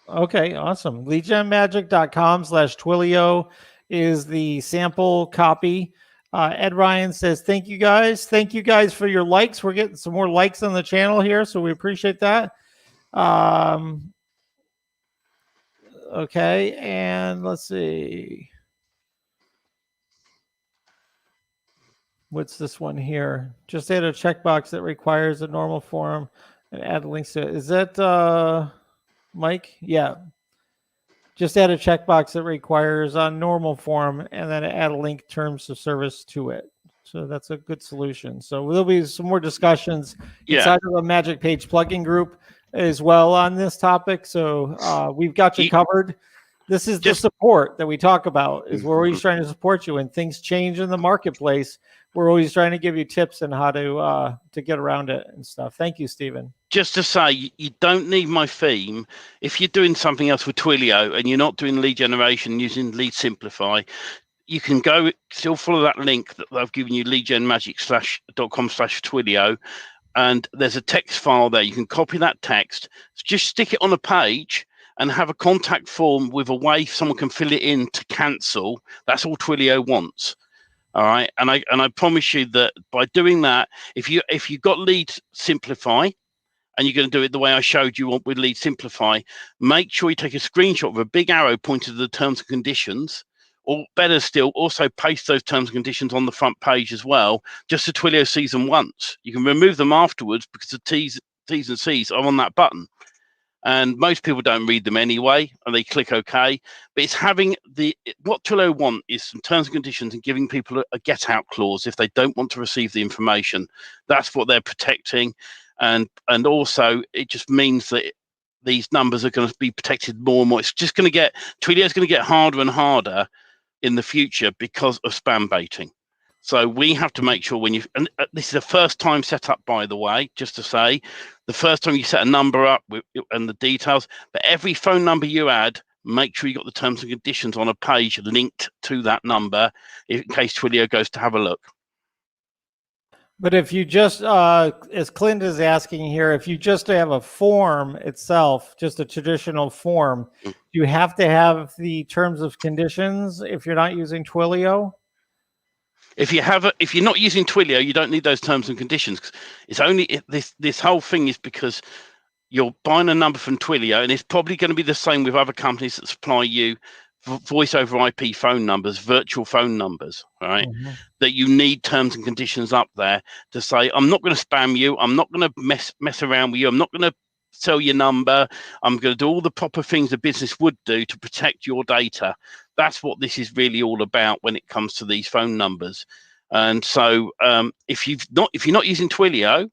Okay, awesome. Leadgenmagic.com/Twilio is the sample copy. Ed Ryan says, thank you guys. Thank you guys for your likes. We're getting some more likes on the channel here, so we appreciate that. Okay, and let's see. What's this one here? Just add a checkbox that requires a normal form and add links to it. Is that Mike? Yeah. Just add a checkbox that requires a normal form and then add a link terms of service to it. So that's a good solution. So there'll be some more discussions inside of the Magic Page plugin group as well on this topic. So we've got you covered. This is the support that we talk about. Is we're always trying to support you when things change in the marketplace. We're always trying to give you tips on how to get around it and stuff. Thank you, Stephen. Just to say, you don't need my theme. If you're doing something else with Twilio and you're not doing lead generation using Lead Simplify, you can still follow that link that I've given you, leadgenmagic.com/Twilio, and there's a text file there. You can copy that text, just stick it on a page, and have a contact form with a way someone can fill it in to cancel. That's all Twilio wants. All right, and I promise you that by doing that, if you got Lead Simplify and you're going to do it the way I showed you with Lead Simplify, make sure you take a screenshot with a big arrow pointed to the terms and conditions, or better still, also paste those terms and conditions on the front page as well, just so Twilio sees them once. You can remove them afterwards because the T's and C's are on that button. And most people don't read them anyway, and they click OK. But it's having what Twilio want is some terms and conditions and giving people a get out clause if they don't want to receive the information. That's what they're protecting. And also, it just means that these numbers are going to be protected more and more. It's just going to get, Twilio's going to get harder and harder in the future because of spam baiting. So we have to make sure and this is a first time setup, by the way, just to say, the first time you set a number up and the details, but every phone number you add, make sure you got the terms and conditions on a page linked to that number in case Twilio goes to have a look. But if you just, as Clint is asking here, if you just have a form itself, just a traditional form, do you have to have the terms of conditions if you're not using Twilio? If you're not using Twilio, you don't need those terms and conditions. It's only this whole thing is because you're buying a number from Twilio, and it's probably going to be the same with other companies that supply you voice over IP phone numbers, virtual phone numbers, right? Mm-hmm. That you need terms and conditions up there to say, I'm not going to spam you. I'm not going to mess around with you. I'm not going to sell your number. I'm going to do all the proper things a business would do to protect your data. That's what this is really all about when it comes to these phone numbers. And so if you're not using Twilio,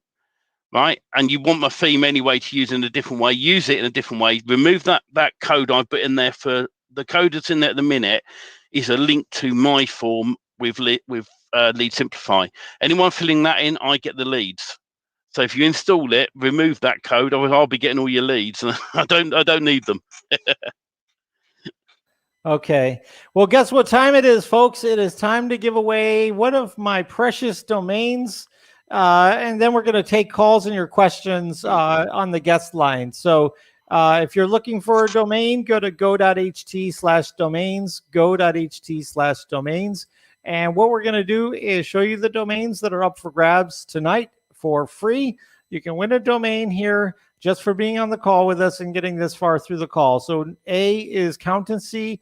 right, and you want my theme anyway to use in a different way, use it in a different way. Remove that code I put in there. For the code that's in there at the minute is a link to my form with Lead Simplify. Anyone filling that in, I get the leads. So if you install it, remove that code, I'll be getting all your leads, and I don't need them. Okay. Well, guess what time it is, folks? It is time to give away one of my precious domains. And then we're going to take calls and your questions on the guest line. So if you're looking for a domain, go to go.ht/domains, go.ht/domains. And what we're going to do is show you the domains that are up for grabs tonight for free. You can win a domain here just for being on the call with us and getting this far through the call. So A is Countancy,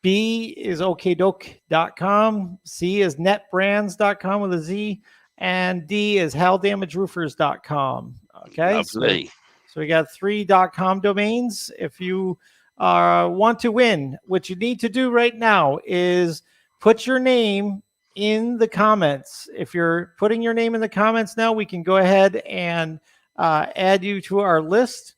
B is okdoke.com, C is netbrands.com with a Z, and D is halldamageroofers.com. Okay. Lovely. So we got 3 .com domains. If you want to win, what you need to do right now is put your name in the comments. If you're putting your name in the comments now, we can go ahead and add you to our list.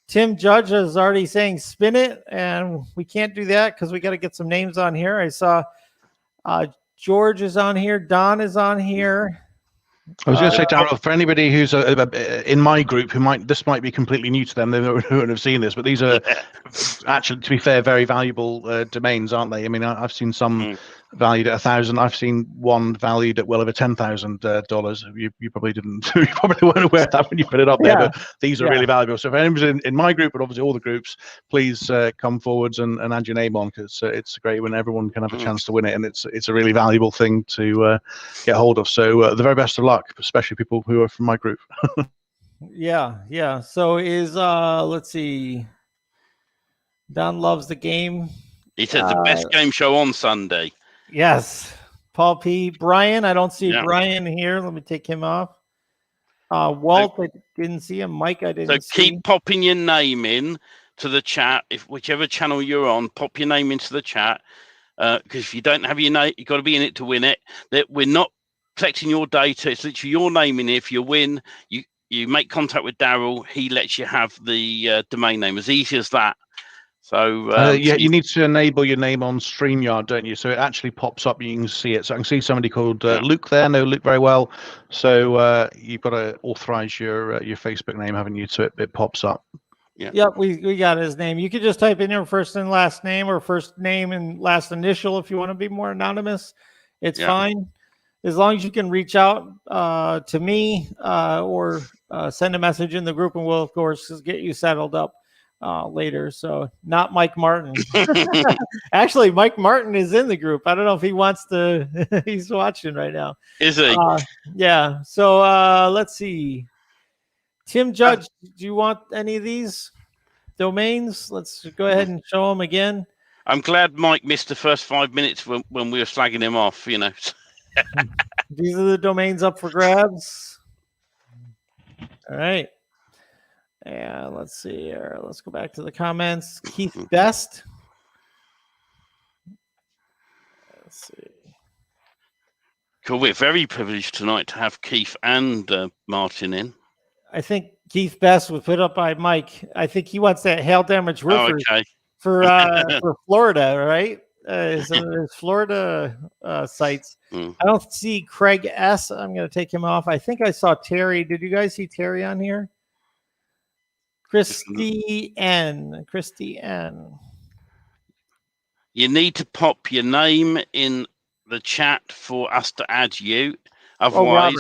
Tim Judge is already saying spin it, and we can't do that because we got to get some names on here. I saw George is on here. Don is on here. I was going to say, Daryl, for anybody who's in my group this might be completely new to them, they wouldn't have seen this, but these are actually, to be fair, very valuable domains, aren't they? I mean, I've seen some valued at $1,000. I've seen one valued at well over $10,000. You probably didn't. You probably weren't aware of that when you put it up there. But these are really valuable. So if anybody's in my group, but obviously all the groups, please come forwards and add your name on, because it's great when everyone can have a chance to win it, and it's a really valuable thing to get hold of. So the very best of luck, especially people who are from my group. Yeah. So is let's see. Don loves the game. He said the best game show on Sunday. Yes. Paul P. Brian, I don't see Brian here. Let me take him off. Walt, I didn't see him. Mike, I didn't see. So keep popping your name in to the chat. If whichever channel you're on, pop your name into the chat. Because if you don't have your name, you've got to be in it to win it. That we're not collecting your data. It's literally your name in here. If you win, you make contact with Daryl. He lets you have the domain name. As easy as that. So you need to enable your name on StreamYard, don't you? So it actually pops up. You can see it. So I can see somebody called Luke there. Know Luke very well. So you've got to authorize your Facebook name, haven't you? So it pops up. Yep, we got his name. You could just type in your first and last name, or first name and last initial if you want to be more anonymous. It's fine. As long as you can reach out to me or send a message in the group, and we'll, of course, get you settled up later. So not Mike Martin. Actually, Mike Martin is in the group. I don't know if he wants to. He's watching right now. Is he? Yeah. So let's see. Tim Judge, do you want any of these domains? Let's go ahead and show them again. I'm glad Mike missed the first 5 minutes when we were slagging him off, you know. These are the domains up for grabs. All right. And let's see here. Let's go back to the comments. Keith Best. Let's see. Cool. We're very privileged tonight to have Keith and Martin in. I think Keith Best was put up by Mike. I think he wants that hail damage roofer for Florida, right? His Florida sites. I don't see Craig S. I'm going to take him off. I think I saw Terry. Did you guys see Terry on here? Christy N. You need to pop your name in the chat for us to add you. Otherwise,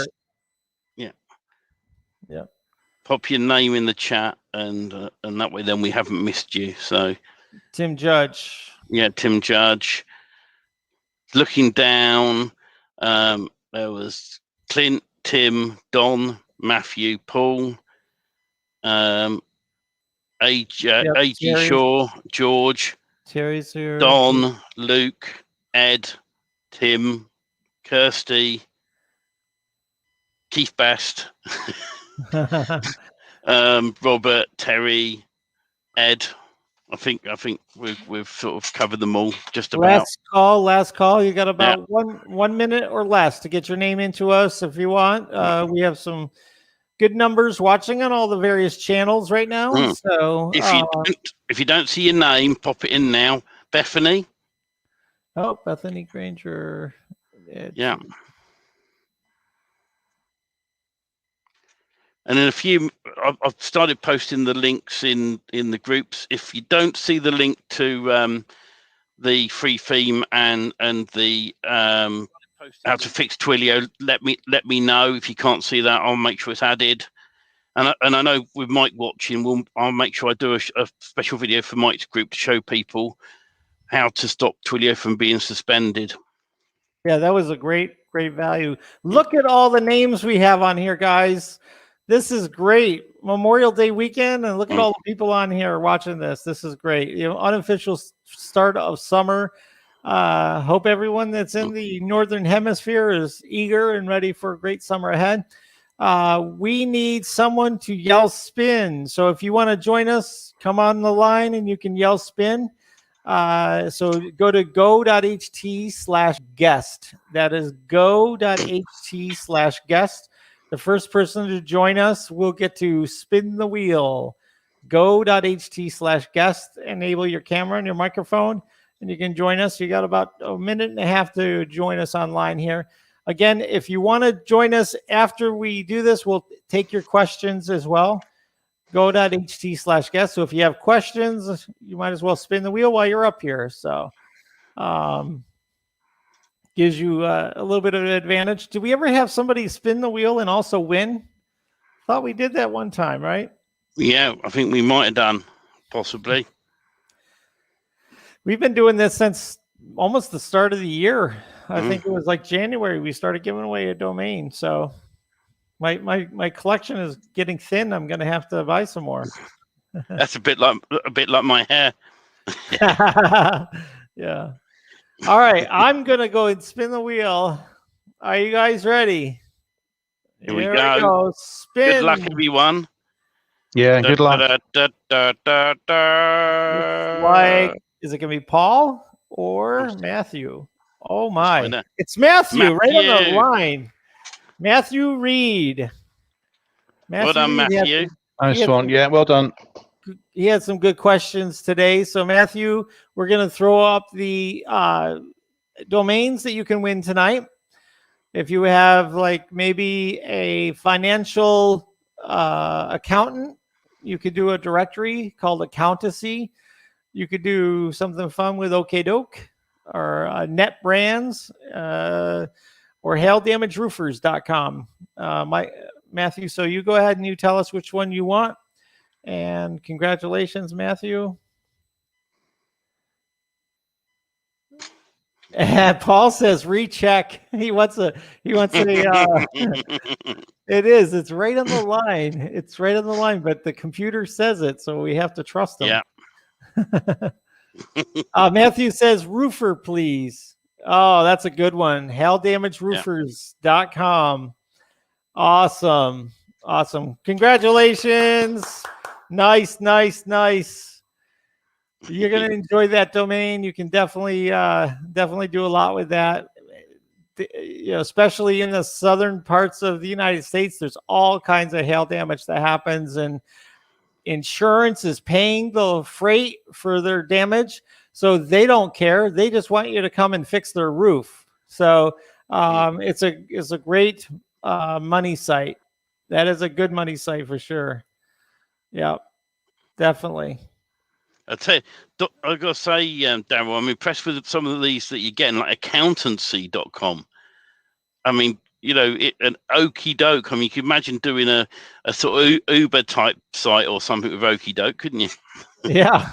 pop your name in the chat, and that way, then we haven't missed you. So, Tim Judge. Yeah, Tim Judge. Looking down, there was Clint, Tim, Don, Matthew, Paul, A.G. Shaw, George, Terry's here. Don, Luke, Ed, Tim, Kirsty, Keith Best, Robert, Terry, Ed. I think we've sort of covered them all just about. Last call. You got about 1 minute or less to get your name into us if you want. We have some good numbers watching on all the various channels right now. So if you don't see your name, pop it in now. Bethany. Oh, Bethany Granger. Yeah. And in a few, I've started posting the links in the groups. If you don't see the link to the free theme and the how to fix Twilio, let me know. If you can't see that, I'll make sure it's added. And I know with Mike watching, I'll make sure I do a special video for Mike's group to show people how to stop Twilio from being suspended. Yeah, that was a great value. Look at all the names we have on here, guys. This is great. Memorial Day weekend, and look at all the people on here watching this. This is great. You know, unofficial start of summer. Hope everyone that's in the Northern Hemisphere is eager and ready for a great summer ahead. We need someone to yell spin. So if you want to join us, come on the line and you can yell spin. So go to go.ht/guest. That is go.ht/guest. The first person to join us will get to spin the wheel. Go.ht/guest. Enable your camera and your microphone, and you can join us. You got about a minute and a half to join us online here. Again, if you want to join us after we do this, we'll take your questions as well. Go.ht/guest. So if you have questions, you might as well spin the wheel while you're up here. So gives you a little bit of an advantage. Did we ever have somebody spin the wheel and also win? Thought we did that one time, right? Yeah, I think we might have done, possibly. We've been doing this since almost the start of the year. I think it was like January we started giving away a domain. So my collection is getting thin. I'm going to have to buy some more. That's a bit like my hair. Yeah. All right, I'm going to go and spin the wheel. Are you guys ready? Here we go. Spin. Good luck, everyone. Yeah, good luck. Like, is it going to be Paul or Matthew? Oh, my. It's Matthew, right on the line. Matthew Reed. Well done, Matthew. Nice one. Yeah, well done. He had some good questions today. So, Matthew, we're going to throw up the domains that you can win tonight. If you have like maybe a financial accountant, you could do a directory called Accountancy. You could do something fun with OkDoke or Net Brands or haildamageroofers.com. Matthew, so you go ahead and you tell us which one you want. And congratulations, Matthew. Paul says recheck. He wants a. It is. It's right on the line. It's right on the line, but the computer says it, so we have to trust him. Yeah. Matthew says roofer, please. Oh, that's a good one. HaildamageRoofers.com. Awesome. Awesome. Congratulations. Nice. You're going to enjoy that domain. You can definitely do a lot with that. Especially in the southern parts of the United States, there's all kinds of hail damage that happens, and insurance is paying the freight for their damage, so they don't care. They just want you to come and fix their roof. So it's a great money site. That is a good money site for sure. Yeah, definitely. I tell you, I've got to say, Daryl, I'm impressed with some of these that you're getting, like accountancy.com. I mean, an okey doke. I mean, you could imagine doing a sort of Uber type site or something with okey doke, couldn't you? Yeah.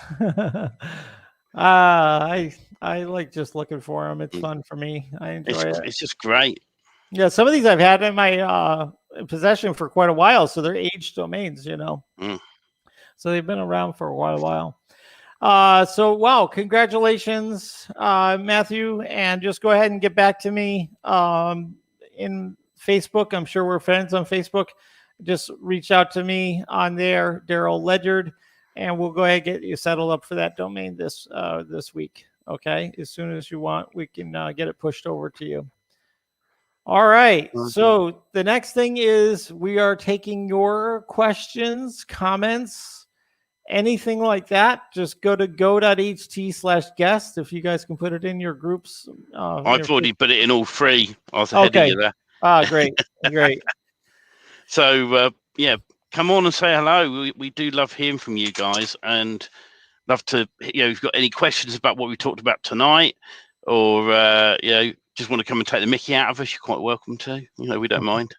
I like just looking for them. It's fun for me. I enjoy it. It's just great. Yeah, some of these I've had in my possession for quite a while, so they're aged domains, So they've been around for a while. So wow, congratulations, Matthew, and just go ahead and get back to me in Facebook. I'm sure we're friends on Facebook. Just reach out to me on there, Daryl Ledyard, and we'll go ahead and get you settled up for that domain this week. Okay, as soon as you want, we can get it pushed over to you. All right. So the next thing is we are taking your questions, comments, anything like that. Just go to go.ht/guest. If you guys can put it in your groups. I've already put it in all three. I was ahead of you there. Great. So, come on and say hello. We do love hearing from you guys, and love to, if you've got any questions about what we talked about tonight, or, just want to come and take the mickey out of us, you're quite welcome to. We don't mind.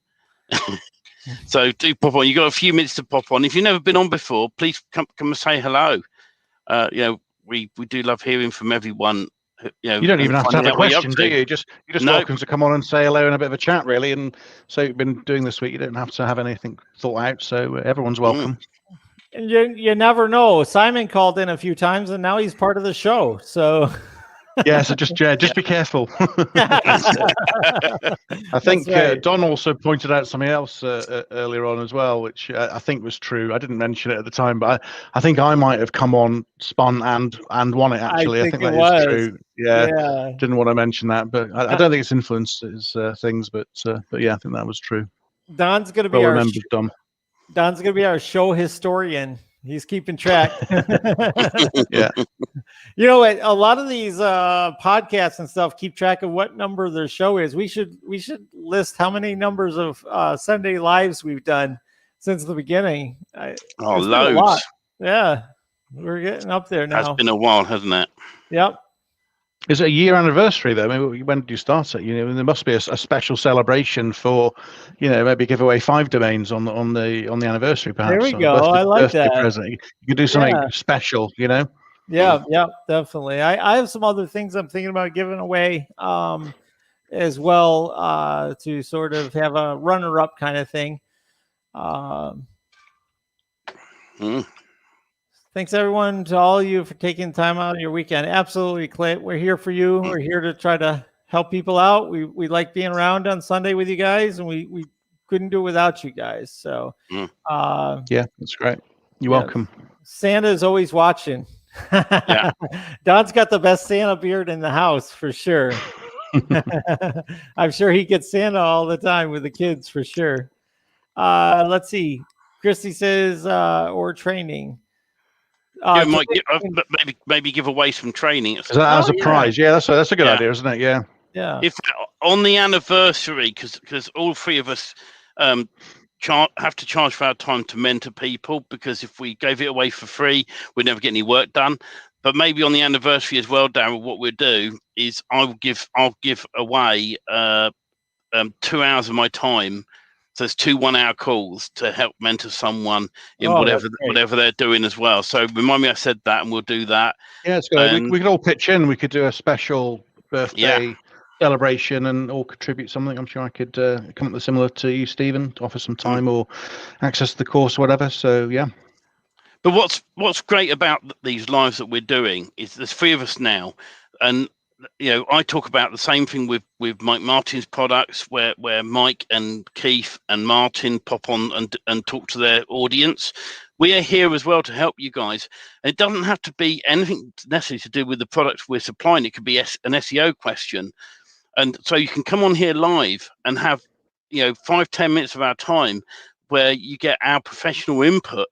So do pop on. You've got a few minutes to pop on. If you've never been on before, please come and say hello. We do love hearing from everyone. You don't even have to have a question, do you? You're just welcome to come on and say hello and a bit of a chat, really. And so you've been doing this week. You don't have to have anything thought out. So everyone's welcome. And you never know. Simon called in a few times, and now he's part of the show. So. Yeah, so just be careful. I think right. Don also pointed out something else earlier on as well, which I think was true. I didn't mention it at the time, but I think I might have come on, spun and won it, actually. I think that is true. Yeah, didn't want to mention that, but I don't think it's influenced things, but yeah, I think that was true. Don's going to be Don's going to be our show historian. He's keeping track. Yeah. A lot of these podcasts and stuff keep track of what number their show is. We should list how many numbers of Sunday lives we've done since the beginning. Loads. Yeah. We're getting up there now. It's been a while, hasn't it? Yep. Is it a year anniversary though? Maybe when did you start it? There must be a special celebration for, maybe give away 5 domains on the anniversary. Perhaps. There we go. I like that. Present. You could do something special. Yeah, definitely. I have some other things I'm thinking about giving away as well to sort of have a runner-up kind of thing. Thanks, everyone, to all of you for taking time out of your weekend. Absolutely, Clint. We're here for you. We're here to try to help people out. We like being around on Sunday with you guys, and we couldn't do it without you guys. So, yeah, that's great. You're welcome. Santa is always watching. Yeah. Don's got the best Santa beard in the house for sure. I'm sure he gets Santa all the time with the kids for sure. Let's see. Christy says, or training. Maybe give away some training. Is that as a prize? Yeah, that's a good idea, isn't it? Yeah. Yeah. If on the anniversary, because all 3 of us have to charge for our time to mentor people, because if we gave it away for free, we'd never get any work done. But maybe on the anniversary as well, Daryl, what we'll do is I'll give away 2 hours of my time. So it's 2 1-hour calls to help mentor someone in whatever they're doing as well. So remind me I said that, and we'll do that. Yeah, it's good. We could all pitch in. We could do a special birthday celebration and or contribute something. I'm sure I could come up with similar to you, Stephen, to offer some time or access to the course or whatever. So yeah. But what's great about these lives that we're doing is there's 3 of us now, and I talk about the same thing with Mike Martin's products, where Mike and Keith and Martin pop on and talk to their audience. We are here as well to help you guys. And it doesn't have to be anything necessarily to do with the products we're supplying. It could be an SEO question, and so you can come on here live and have 5-10 minutes of our time where you get our professional input,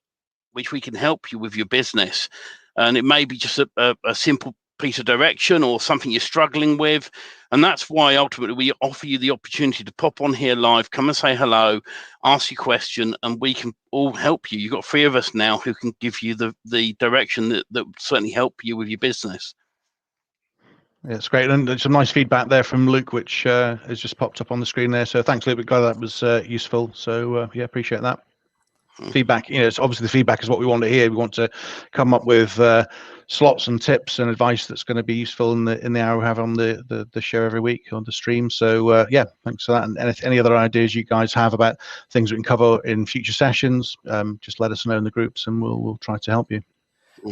which we can help you with your business. And it may be just a simple piece of direction or something you're struggling with. And that's why ultimately we offer you the opportunity to pop on here live, come and say hello, ask your question, and we can all help you. You've got 3 of us now who can give you the direction that will certainly help you with your business. Yeah, it's great. And there's some nice feedback there from Luke, which has just popped up on the screen there. So thanks, Luke. We're glad that was useful. So yeah, appreciate that. Feedback, it's obviously the feedback is what we want to hear. We want to come up with slots and tips and advice that's going to be useful in the hour we have on the show every week on the stream. So yeah, thanks for that. And if any other ideas you guys have about things we can cover in future sessions, just let us know in the groups and we'll try to help you.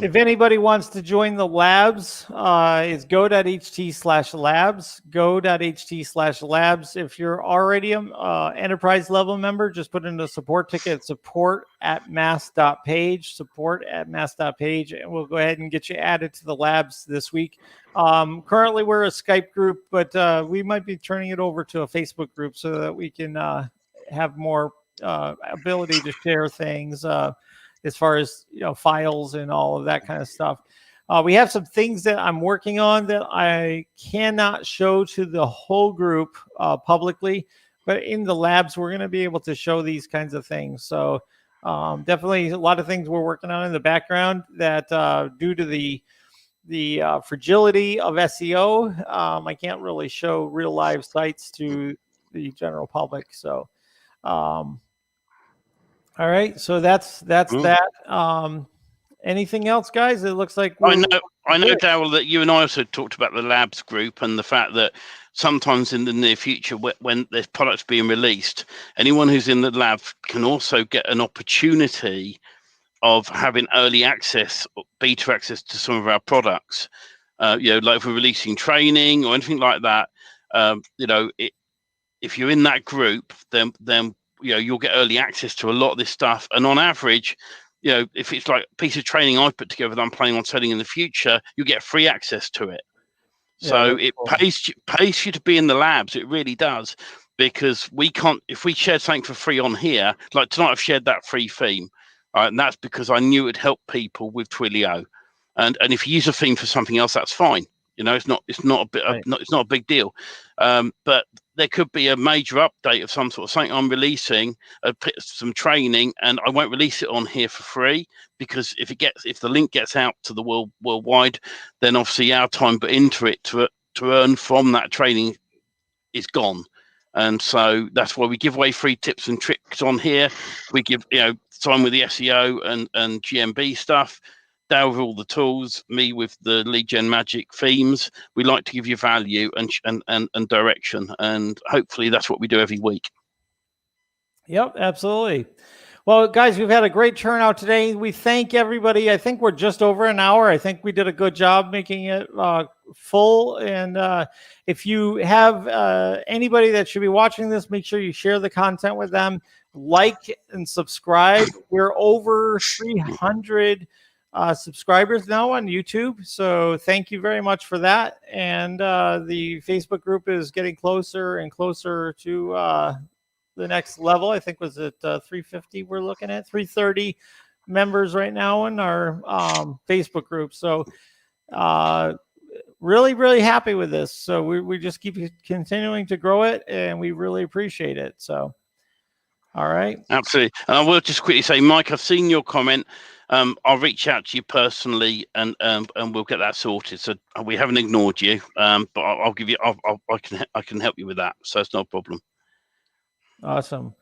If anybody wants to join the labs, it's go.ht/labs, go.ht/labs. If you're already an enterprise level member, just put in a support ticket, support@mass.page, support@mass.page, and we'll go ahead and get you added to the labs this week. Currently, we're a Skype group, but we might be turning it over to a Facebook group so that we can have more ability to share things. As far as files and all of that kind of stuff. We have some things that I'm working on that I cannot show to the whole group publicly, but in the labs, we're going to be able to show these kinds of things. So definitely a lot of things we're working on in the background that due to the fragility of SEO, I can't really show real live sites to the general public. So all right, so that's that. Anything else, guys? It looks like I know, Daryl, that you and I also talked about the labs group and the fact that sometimes in the near future, when there's products being released, anyone who's in the lab can also get an opportunity of having early access, beta access to some of our products. Like if we're releasing training or anything like that, if you're in that group, then you'll get early access to a lot of this stuff. And on average, if it's like a piece of training I've put together that I'm planning on selling in the future, you get free access to it. So it pays you to be in the labs. It really does, because we can't, if we shared something for free on here, like tonight I've shared that free theme, and that's because I knew it'd help people with Twilio. And if you use a theme for something else, that's fine. It's not a big deal. But there could be a major update of some sort, of something I'm releasing, some training, and I won't release it on here for free, because if the link gets out to the worldwide, then obviously our time put into it to earn from that training is gone. And so that's why we give away free tips and tricks on here. We give time with the SEO and GMB stuff. Daryl with all the tools, me with the Leadgenmagic themes. We like to give you value and direction, and hopefully that's what we do every week. Yep, absolutely. Well, guys, we've had a great turnout today. We thank everybody. I think we're just over an hour. I think we did a good job making it full. And if you have anybody that should be watching this, make sure you share the content with them, like and subscribe. We're over 300 subscribers now on YouTube. So thank you very much for that. And the Facebook group is getting closer and closer to the next level. I think was at 350. We're looking at 330 members right now in our Facebook group. So really, really happy with this. So we just keep continuing to grow it, and we really appreciate it. So, all right. Absolutely. And I will just quickly say, Mike, I've seen your comment. I'll reach out to you personally, and we'll get that sorted. So we haven't ignored you, but I'll give you. I can help you with that. So it's no problem. Awesome.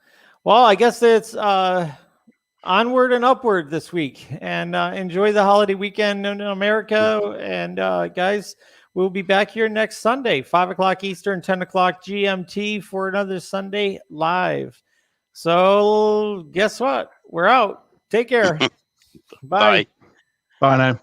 Well, I guess it's onward and upward this week, and enjoy the holiday weekend in America. And guys, We'll be back here next Sunday, 5 o'clock Eastern, 10 o'clock GMT for another Sunday Live. So guess what? We're out. Take care. Bye. Bye now.